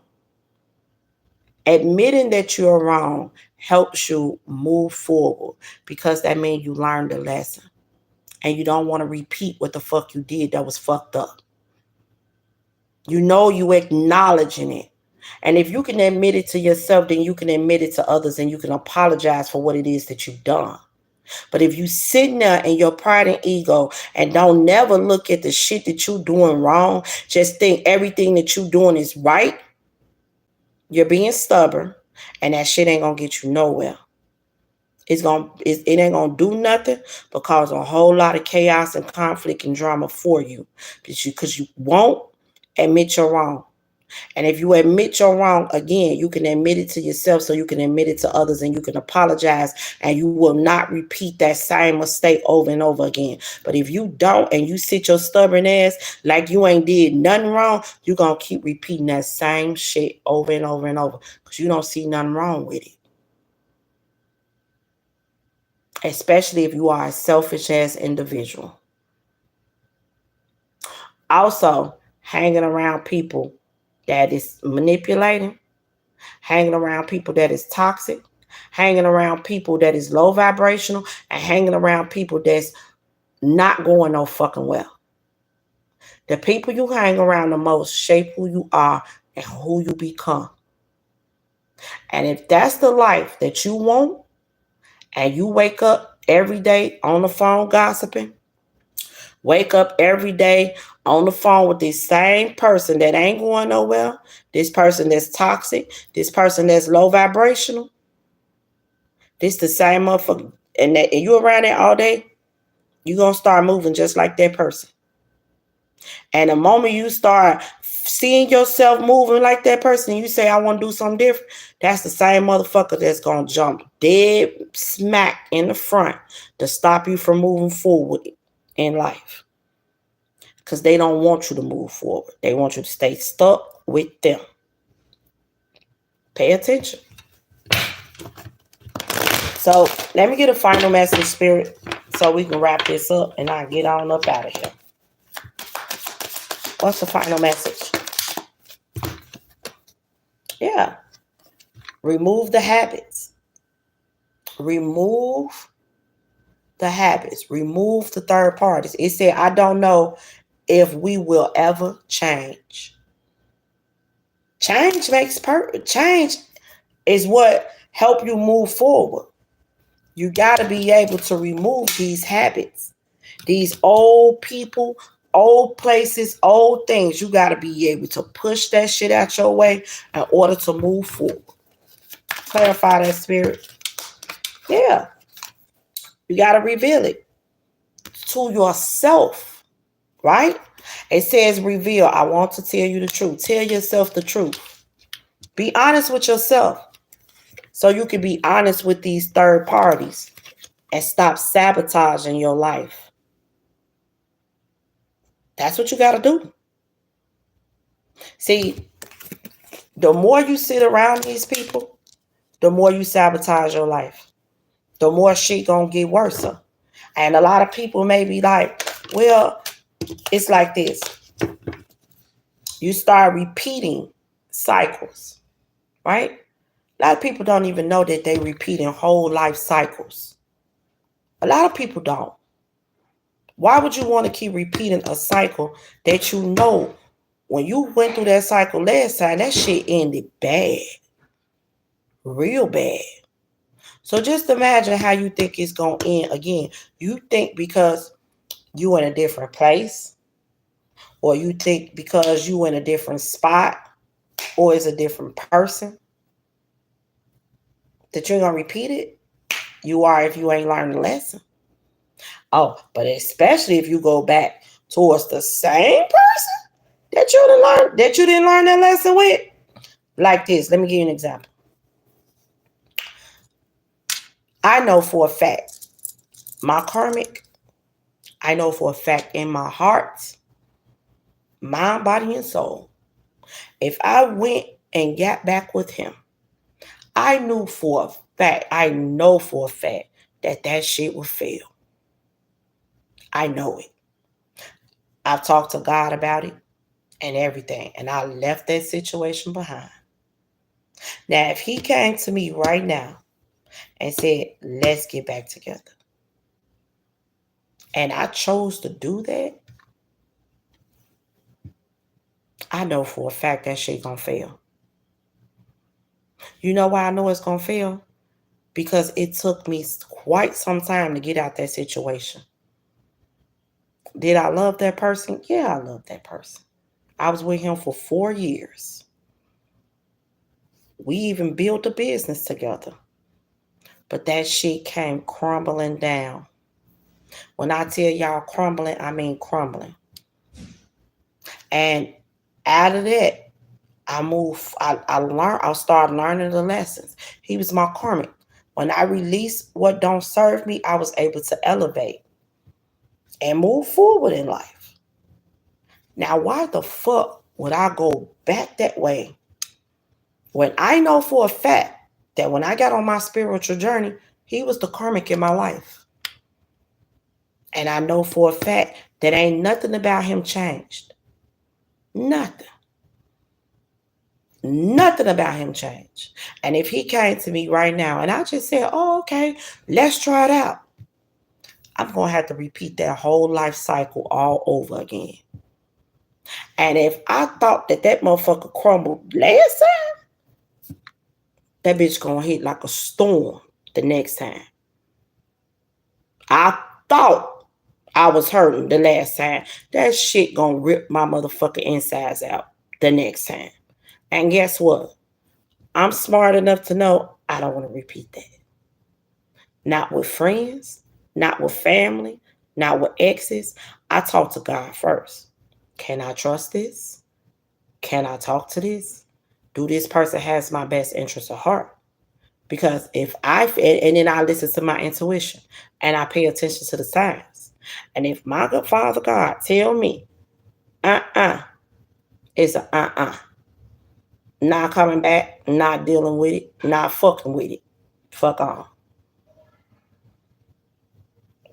Admitting that you're wrong helps you move forward because that means you learned the lesson. And you don't want to repeat what the fuck you did that was fucked up. You know you acknowledging it. And if you can admit it to yourself, then you can admit it to others and you can apologize for what it is that you've done. But if you sitting there in your pride and ego and don't never look at the shit that you doing wrong, just think everything that you doing is right, you're being stubborn, and that shit ain't gonna get you nowhere. It ain't gonna do nothing but cause a whole lot of chaos and conflict and drama for you. Because you won't admit you're wrong. And if you admit you're wrong, again, you can admit it to yourself so you can admit it to others and you can apologize and you will not repeat that same mistake over and over again. But if you don't and you sit your stubborn ass like you ain't did nothing wrong, you're going to keep repeating that same shit over and over and over because you don't see nothing wrong with it. Especially if you are a selfish ass individual. Also, hanging around people that is manipulating, hanging around people that is toxic, hanging around people that is low vibrational, and hanging around people that's not going no fucking well. The people you hang around the most shape who you are and who you become. And if that's the life that you want, and you wake up every day on the phone gossiping, wake up every day on the phone with this same person that ain't going nowhere, this person that's toxic, this person that's low vibrational, this the same motherfucker, and you around that all day, you're going to start moving just like that person. And the moment you start seeing yourself moving like that person, you say, I want to do something different, that's the same motherfucker that's going to jump dead smack in the front to stop you from moving forward in life. Because they don't want you to move forward. They want you to stay stuck with them. Pay attention. So let me get a final message, Spirit, so we can wrap this up and I get on up out of here. What's the final message? Yeah. Remove the habits. Remove the habits. Remove the third parties. It said, I don't know if we will ever change. Change is what help you move forward. You got to be able to remove these habits, these old people, old places, old things. You got to be able to push that shit out your way in order to move forward. Clarify that, Spirit. Yeah. You got to reveal it to yourself, right? It says reveal. I want to tell you the truth. Tell yourself the truth. Be honest with yourself so you can be honest with these third parties and stop sabotaging your life. That's what you got to do. See, the more you sit around these people, the more you sabotage your life. The more shit gonna get worse. And a lot of people may be like, well, it's like this. You start repeating cycles, right? A lot of people don't even know that they repeating whole life cycles. A lot of people don't. Why would you want to keep repeating a cycle that you know when you went through that cycle last time, that shit ended bad. Real bad. So just imagine how you think it's going to end again. You think because you in a different place, or you think because you in a different spot, or is a different person, that you're going to repeat it? You are if you ain't learned the lesson. Oh, but especially if you go back towards the same person that you didn't learn that lesson with. Like this, let me give you an example. I know for a fact, my karmic, I know for a fact in my heart, mind, body, and soul, if I went and got back with him, I know for a fact that that shit would fail. I know it. I've talked to God about it and everything, and I left that situation behind. Now, if he came to me right now and said, let's get back together, and I chose to do that, I know for a fact that shit gonna fail. You know why I know it's gonna fail? Because it took me quite some time to get out that situation. Did I love that person? Yeah, I love that person. I was with him for 4 years. We even built a business together. But that shit came crumbling down. When I tell y'all crumbling, I mean crumbling. And out of that, I started learning the lessons. He was my karmic. When I released what don't serve me, I was able to elevate and move forward in life. Now, why the fuck would I go back that way when I know for a fact that when I got on my spiritual journey, he was the karmic in my life? And I know for a fact that ain't nothing about him changed. Nothing. Nothing about him changed. And if he came to me right now and I just said, oh, okay, let's try it out, I'm going to have to repeat that whole life cycle all over again. And if I thought that motherfucker crumbled last time, that bitch going to hit like a storm the next time. I thought I was hurting the last time. That shit going to rip my motherfucking insides out the next time. And guess what? I'm smart enough to know I don't want to repeat that. Not with friends, not with family, not with exes. I talk to God first. Can I trust this? Can I talk to this? Do this person has my best interest at heart? Because and then I listen to my intuition and I pay attention to the signs. And if my good Father God tell me, it's a not coming back, not dealing with it, not fucking with it. Fuck on.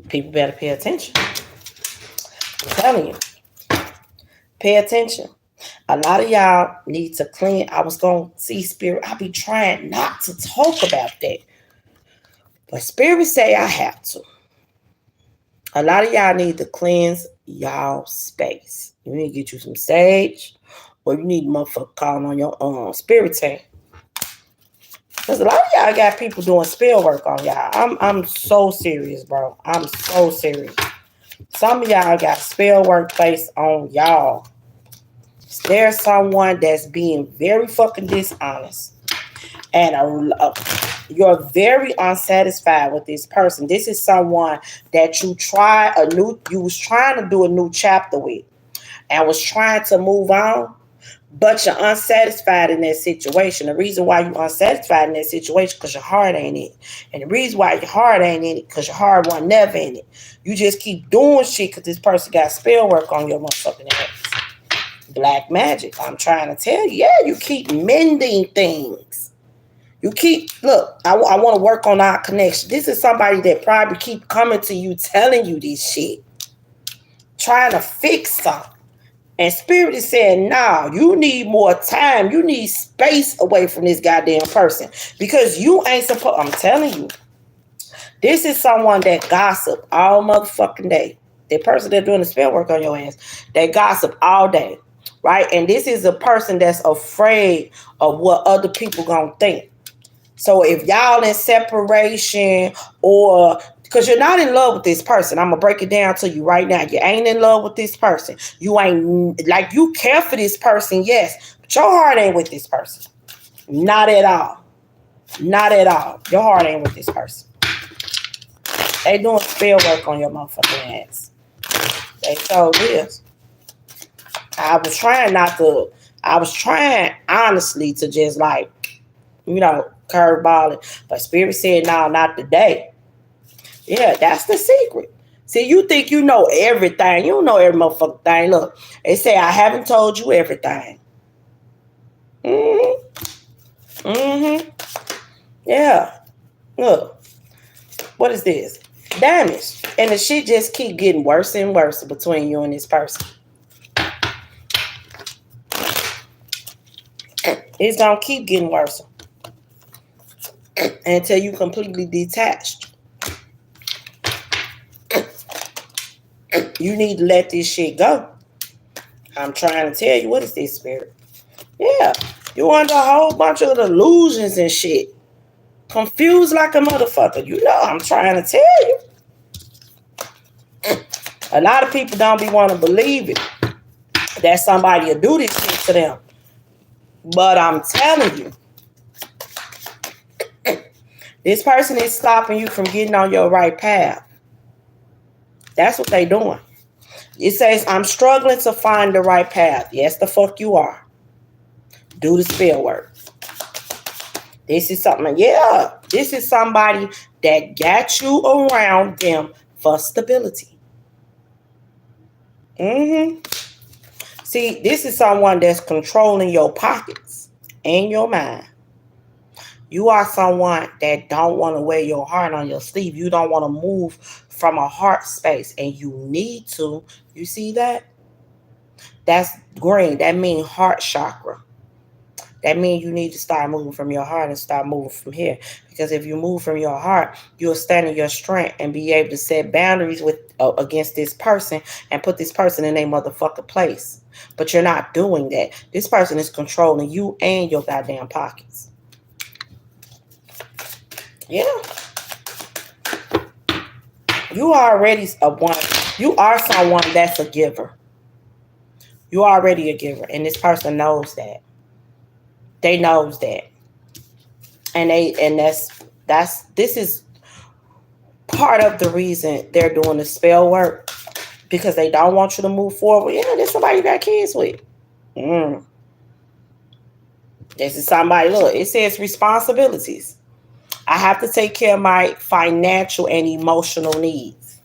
People better pay attention. I'm telling you. Pay attention. A lot of y'all need to clean. I was going to see Spirit. I be trying not to talk about that. But Spirit say I have to. A lot of y'all need to cleanse y'all space. You need to get you some sage, or you need motherfucker calling on your spirit team. Because a lot of y'all got people doing spell work on y'all. I'm so serious, bro. I'm so serious. Some of y'all got spell work placed on y'all. There's someone that's being very fucking dishonest. And you're very unsatisfied with this person. This is someone that you was trying to do a new chapter with and was trying to move on, but you're unsatisfied in that situation. The reason why you're unsatisfied in that situation because your heart ain't in it. And the reason why your heart ain't in it because your heart wasn't never in it. You just keep doing shit because this person got spell work on your motherfucking ass. Black magic. I'm trying to tell you. Yeah, you keep mending things. You look, I want to work on our connection. This is somebody that probably keep coming to you, telling you this shit. Trying to fix something. And Spirit is saying, nah, you need more time. You need space away from this goddamn person. Because you ain't supposed, I'm telling you. This is someone that gossip all motherfucking day. The person that's doing the spell work on your ass, they gossip all day. Right? And this is a person that's afraid of what other people gonna think. So if y'all in separation or because you're not in love with this person, I'm going to break it down to you right now. You ain't in love with this person. You ain't like you care for this person, yes, but your heart ain't with this person. Not at all. Not at all. Your heart ain't with this person. They doing spell work on your motherfucking ass. They told this. I was trying honestly to just like, curveballing. But Spirit said, no, not today. Yeah, that's the secret. See, you think you know everything. You don't know every motherfucking thing. Look, they say, I haven't told you everything. Yeah. Look, what is this? damaged. And the shit just keep getting worse and worse between you and this person. It's gonna keep getting worse until you completely detached. You need to let this shit go. I'm trying to tell you, what is this, spirit? Yeah, you under a whole bunch of delusions and shit. Confused like a motherfucker. You know, I'm trying to tell you. A lot of people don't be want to believe it, that somebody will do this shit to them. But I'm telling you, this person is stopping you from getting on your right path. That's what they doing. It says, I'm struggling to find the right path. Yes, the fuck you are. Do the spell work. This is something, yeah. This is somebody that got you around them for stability. See, this is someone that's controlling your pockets and your mind. You are someone that don't want to wear your heart on your sleeve. You don't want to move from a heart space, and you need to. You see that? That's green. That means heart chakra. That means you need to start moving from your heart and start moving from here. Because if you move from your heart, you'll stand in your strength and be able to set boundaries with against this person and put this person in a motherfucking place. But you're not doing that. This person is controlling you and your goddamn pockets. Yeah. You are already you are someone that's a giver. You are already a giver, and this person knows that. They knows that. And this is part of the reason they're doing the spell work, because they don't want you to move forward. Yeah, there's somebody you got kids with. This is somebody, look, it says responsibilities. I have to take care of my financial and emotional needs.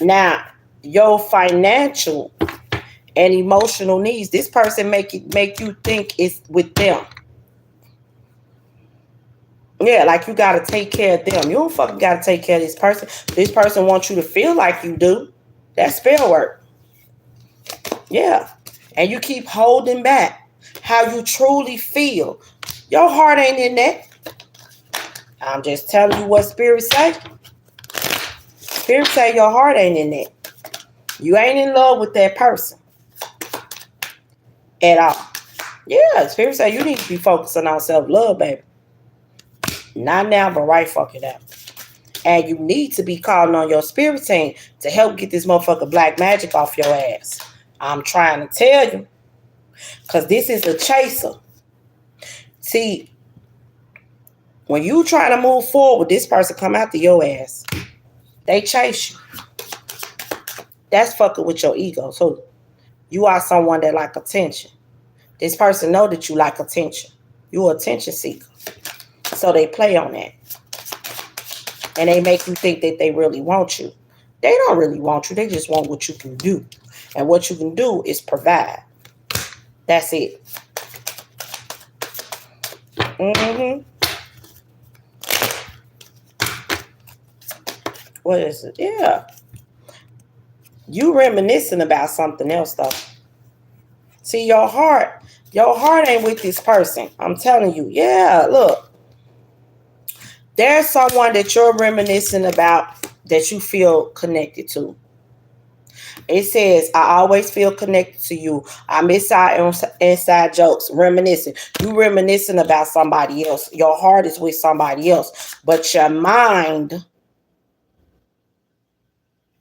Now, your financial and emotional needs, this person make you think it's with them. Yeah, like you got to take care of them. You don't fucking got to take care of this person. This person wants you to feel like you do. That's spell work. Yeah. And you keep holding back how you truly feel. Your heart ain't in that. I'm just telling you what Spirit say. Spirit say your heart ain't in that. You ain't in love with that person at all. Yeah, Spirit say you need to be focusing on self-love, baby. Not now, but right fucking now. And you need to be calling on your spirit team to help get this motherfucker black magic off your ass. I'm trying to tell you. Because this is a chaser. See, when you try to move forward, this person come after your ass. They chase you. That's fucking with your ego. So you are someone that like attention. This person know that you like attention. You're an attention seeker. So they play on that. And they make you think that they really want you. They don't really want you. They just want what you can do. And what you can do is provide. That's it. What is it? Yeah. You reminiscing about something else, though. See, your heart ain't with this person. I'm telling you. Yeah, look. There's someone that you're reminiscing about that you feel connected to. It says, I always feel connected to you. I miss our inside jokes, reminiscing. You reminiscing about somebody else. Your heart is with somebody else. But your mind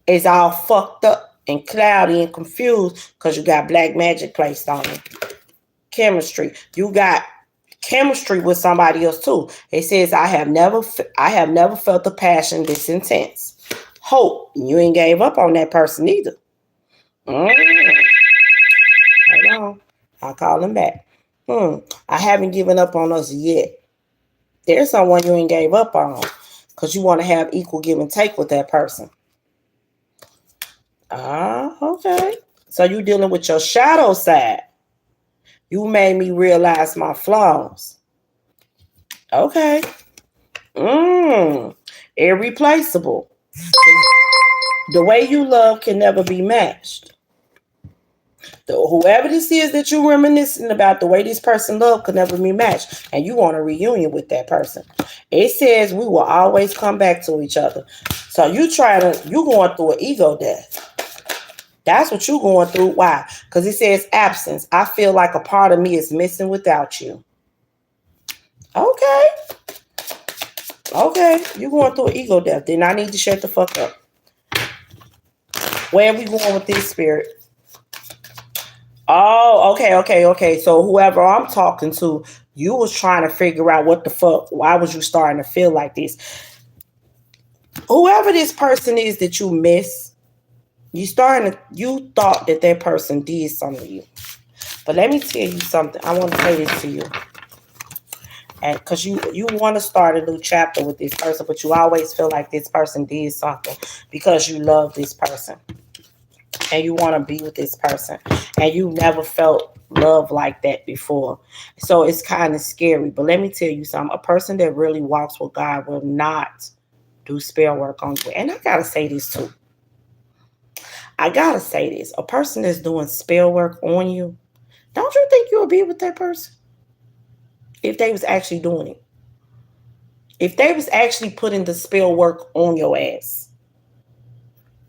is all fucked up and cloudy and confused because you got black magic placed on it. Chemistry. You got chemistry with somebody else too. It says, I have never felt the passion this intense. Hope. You ain't gave up on that person either. Hold on. I'll call him back. I haven't given up on us yet. There's someone you ain't gave up on because you want to have equal give and take with that person. Okay. So you dealing with your shadow side. You made me realize my flaws. Okay. It Irreplaceable. The way you love can never be matched. Whoever this is that you're reminiscing about, the way this person loved could never be matched. And you want a reunion with that person. It says we will always come back to each other. So you going through an ego death. That's what you're going through. Why? Because it says absence. I feel like a part of me is missing without you. Okay. Okay. You're going through an ego death. Then I need to shut the fuck up. Where are we going with this, spirit? Oh, okay. So whoever I'm talking to, you was trying to figure out what the fuck, why was you starting to feel like this? Whoever this person is that you miss, you thought that person did something to you. But let me tell you something. I want to say this to you. And because you want to start a new chapter with this person, but you always feel like this person did something because you love this person. And you want to be with this person. And you never felt love like that before. So it's kind of scary. But let me tell you something. A person that really walks with God will not do spell work on you. And I got to say this too. A person that's doing spell work on you, don't you think you'll be with that person? If they was actually doing it. If they was actually putting the spell work on your ass.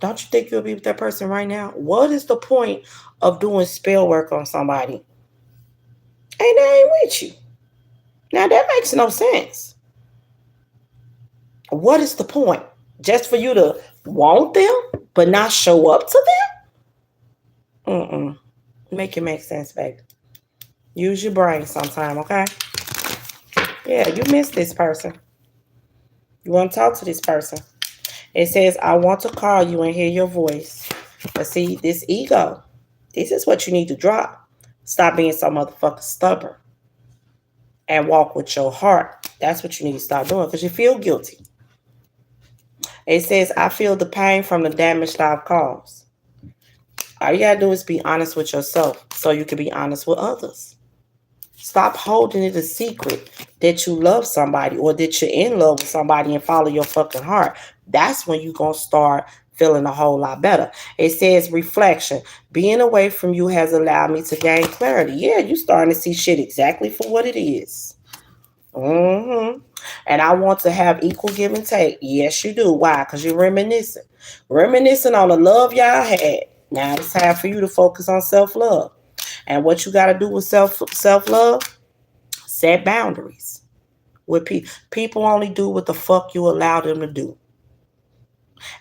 Don't you think you'll be with that person right now? What is the point of doing spell work on somebody? And they ain't with you. Now that makes no sense. What is the point? Just for you to want them, but not show up to them? Make it make sense, baby. Use your brain sometime, okay? Yeah, you miss this person. You want to talk to this person. It says, I want to call you and hear your voice. But see, this ego, this is what you need to drop. Stop being so motherfucking stubborn. And walk with your heart. That's what you need to start doing because you feel guilty. It says, I feel the pain from the damage that I've caused. All you got to do is be honest with yourself so you can be honest with others. Stop holding it a secret that you love somebody or that you're in love with somebody and follow your fucking heart. That's when you're going to start feeling a whole lot better. It says reflection. Being away from you has allowed me to gain clarity. Yeah, you're starting to see shit exactly for what it is. And I want to have equal give and take. Yes, you do. Why? Because you're reminiscing. Reminiscing on the love y'all had. Now it's time for you to focus on self-love. And what you got to do with self-love, set boundaries. With people only do what the fuck you allow them to do.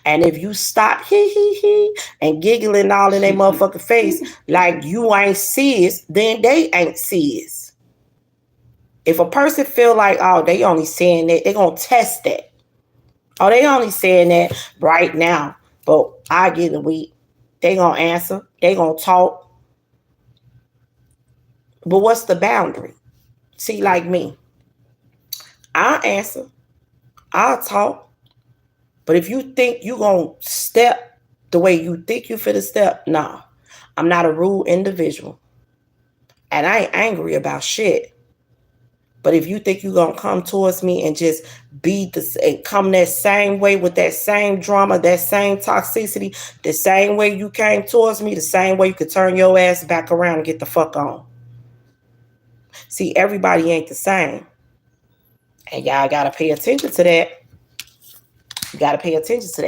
And if you stop and giggling all in their motherfucking face like you ain't serious, then they ain't serious. If a person feel like, oh, they only saying that, they gonna test that. Oh, they only saying that right now, but I get a week. They gonna answer. They gonna talk. But what's the boundary? See, like me, I'll answer. I'll talk. But if you think you gonna step the way you think you fit a step, nah. I'm not a rude individual. And I ain't angry about shit. But if you think you're going to come towards me and just and come that same way with that same drama, that same toxicity, the same way you came towards me, the same way you could turn your ass back around and get the fuck on. See, everybody ain't the same. And y'all got to pay attention to that. You got to pay attention to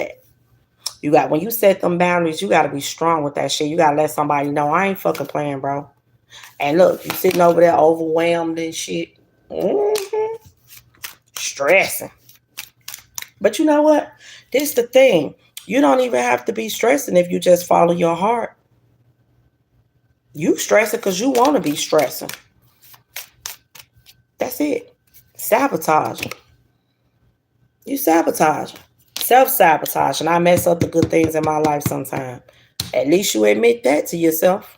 that. When you set them boundaries, you got to be strong with that shit. You got to let somebody know, I ain't fucking playing, bro. And look, you sitting over there overwhelmed and shit. Stressing. But you know what? This is the thing. You don't even have to be stressing if you just follow your heart. You stressing because you want to be stressing. That's it. Sabotaging. You sabotaging. Self-sabotaging. I mess up the good things in my life sometimes. At least you admit that to yourself.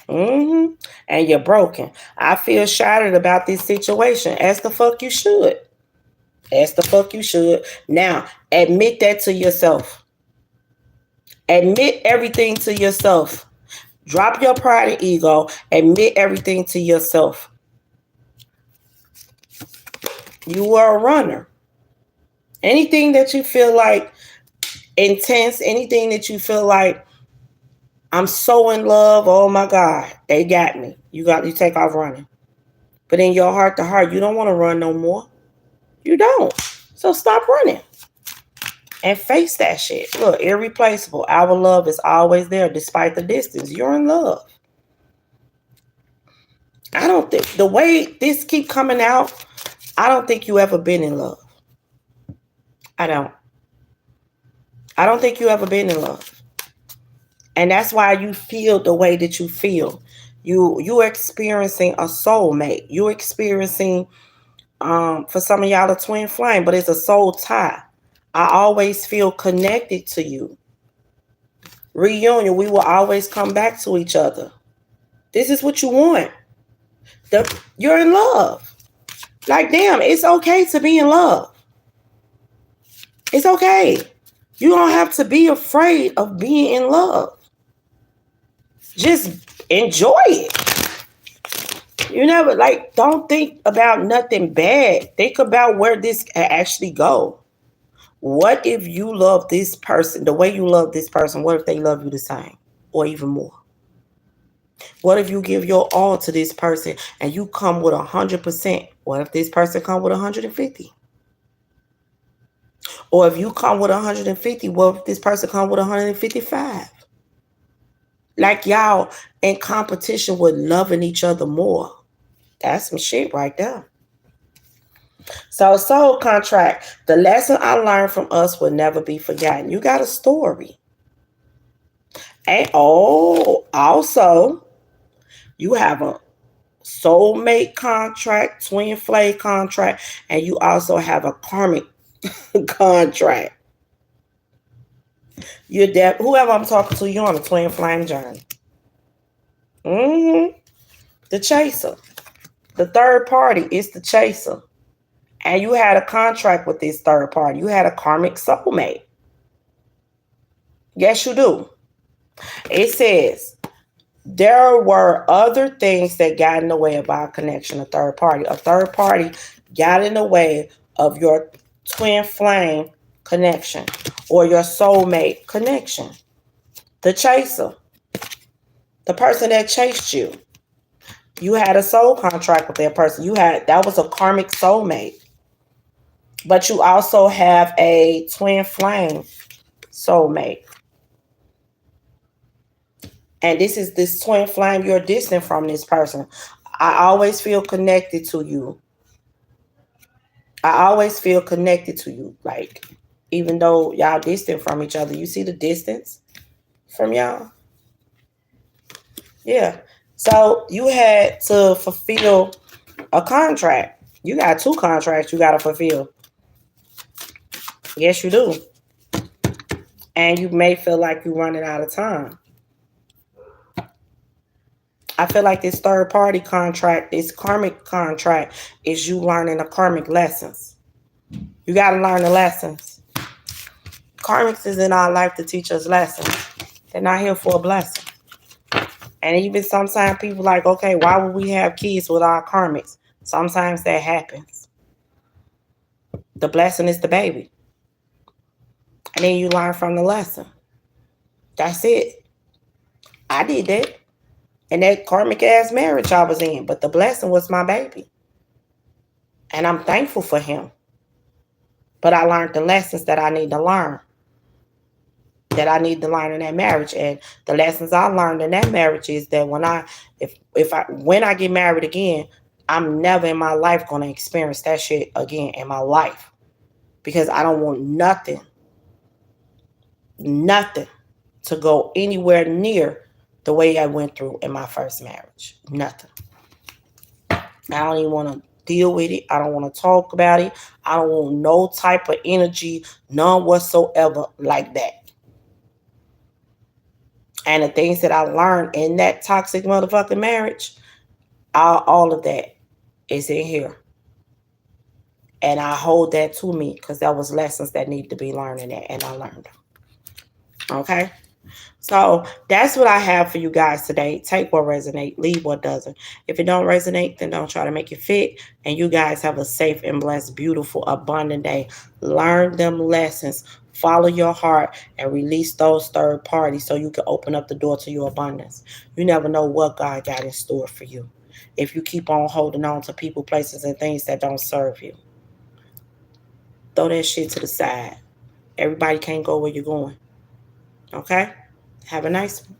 And you're broken. I feel shattered about this situation. As the fuck you should. As the fuck you should. Now, admit that to yourself. Admit everything to yourself. Drop your pride and ego. Admit everything to yourself. You were a runner. Anything that you feel like intense, anything that you feel like I'm so in love, oh my God, they got me. You take off running. But in your heart to heart, you don't want to run no more. You don't. So stop running and face that shit. Look, irreplaceable. Our love is always there despite the distance. You're in love. I don't think the way this keep coming out, I don't think you ever been in love. I don't. I don't think you ever been in love. And that's why you feel the way that you feel. You're experiencing a soulmate. You're experiencing for some of y'all a twin flame, but it's a soul tie. I always feel connected to you. Reunion, we will always come back to each other. This is what you want. You're in love. Like, damn, it's okay to be in love. It's okay. You don't have to be afraid of being in love. Just enjoy it. You never, don't think about nothing bad. Think about where this can actually go. What if you love this person the way you love this person? What if they love you the same or even more? What if you give your all to this person and you come with 100%? What if this person come with 150? Or if you come with 150, what if this person come with 155? Like y'all in competition with loving each other more. That's some shit right there. So soul contract, the lesson I learned from us will never be forgotten. You got a story. And also, you have a soulmate contract, twin flame contract, and you also have a karmic contract. Whoever I'm talking to, you're on a twin flame journey. The chaser. The third party is the chaser. And you had a contract with this third party. You had a karmic soulmate. Yes, you do. It says, there were other things that got in the way of our connection, a third party. A third party got in the way of your twin flame connection or your soulmate connection. The chaser. The person that chased you. You had a soul contract with that person. That was a karmic soulmate. But you also have a twin flame soulmate. And this twin flame, you're distant from this person. I always feel connected to you. Like, even though y'all distant from each other, you see the distance from y'all? Yeah. So you had to fulfill a contract. You got 2 contracts you got to fulfill. Yes, you do. And you may feel like you're running out of time. I feel like this third party contract, this karmic contract, is you learning the karmic lessons. You got to learn the lessons. Karmics is in our life to teach us lessons. They're not here for a blessing. And even sometimes people like, okay, why would we have kids with our karmics? Sometimes that happens. The blessing is the baby. And then you learn from the lesson. That's it. I did that. And that karmic ass marriage I was in. But the blessing was my baby. And I'm thankful for him. But I learned the lessons that I need to learn. That I need to learn in that marriage. And the lessons I learned in that marriage is that when I get married again, I'm never in my life going to experience that shit again in my life. Because I don't want nothing to go anywhere near the way I went through in my first marriage. Nothing. I don't even want to deal with it. I don't want to talk about it. I don't want no type of energy, none whatsoever like that. And the things that I learned in that toxic motherfucking marriage, all of that is in here. And I hold that to me because that was lessons that need to be learned in that, and I learned them. Okay? So that's what I have for you guys today. Take what resonates, leave what doesn't. If it don't resonate, then don't try to make it fit. And you guys have a safe and blessed, beautiful, abundant day. Learn them lessons. Follow your heart and release those third parties so you can open up the door to your abundance. You never know what God got in store for you. If you keep on holding on to people, places, and things that don't serve you, throw that shit to the side. Everybody can't go where you're going. Okay? Have a nice one.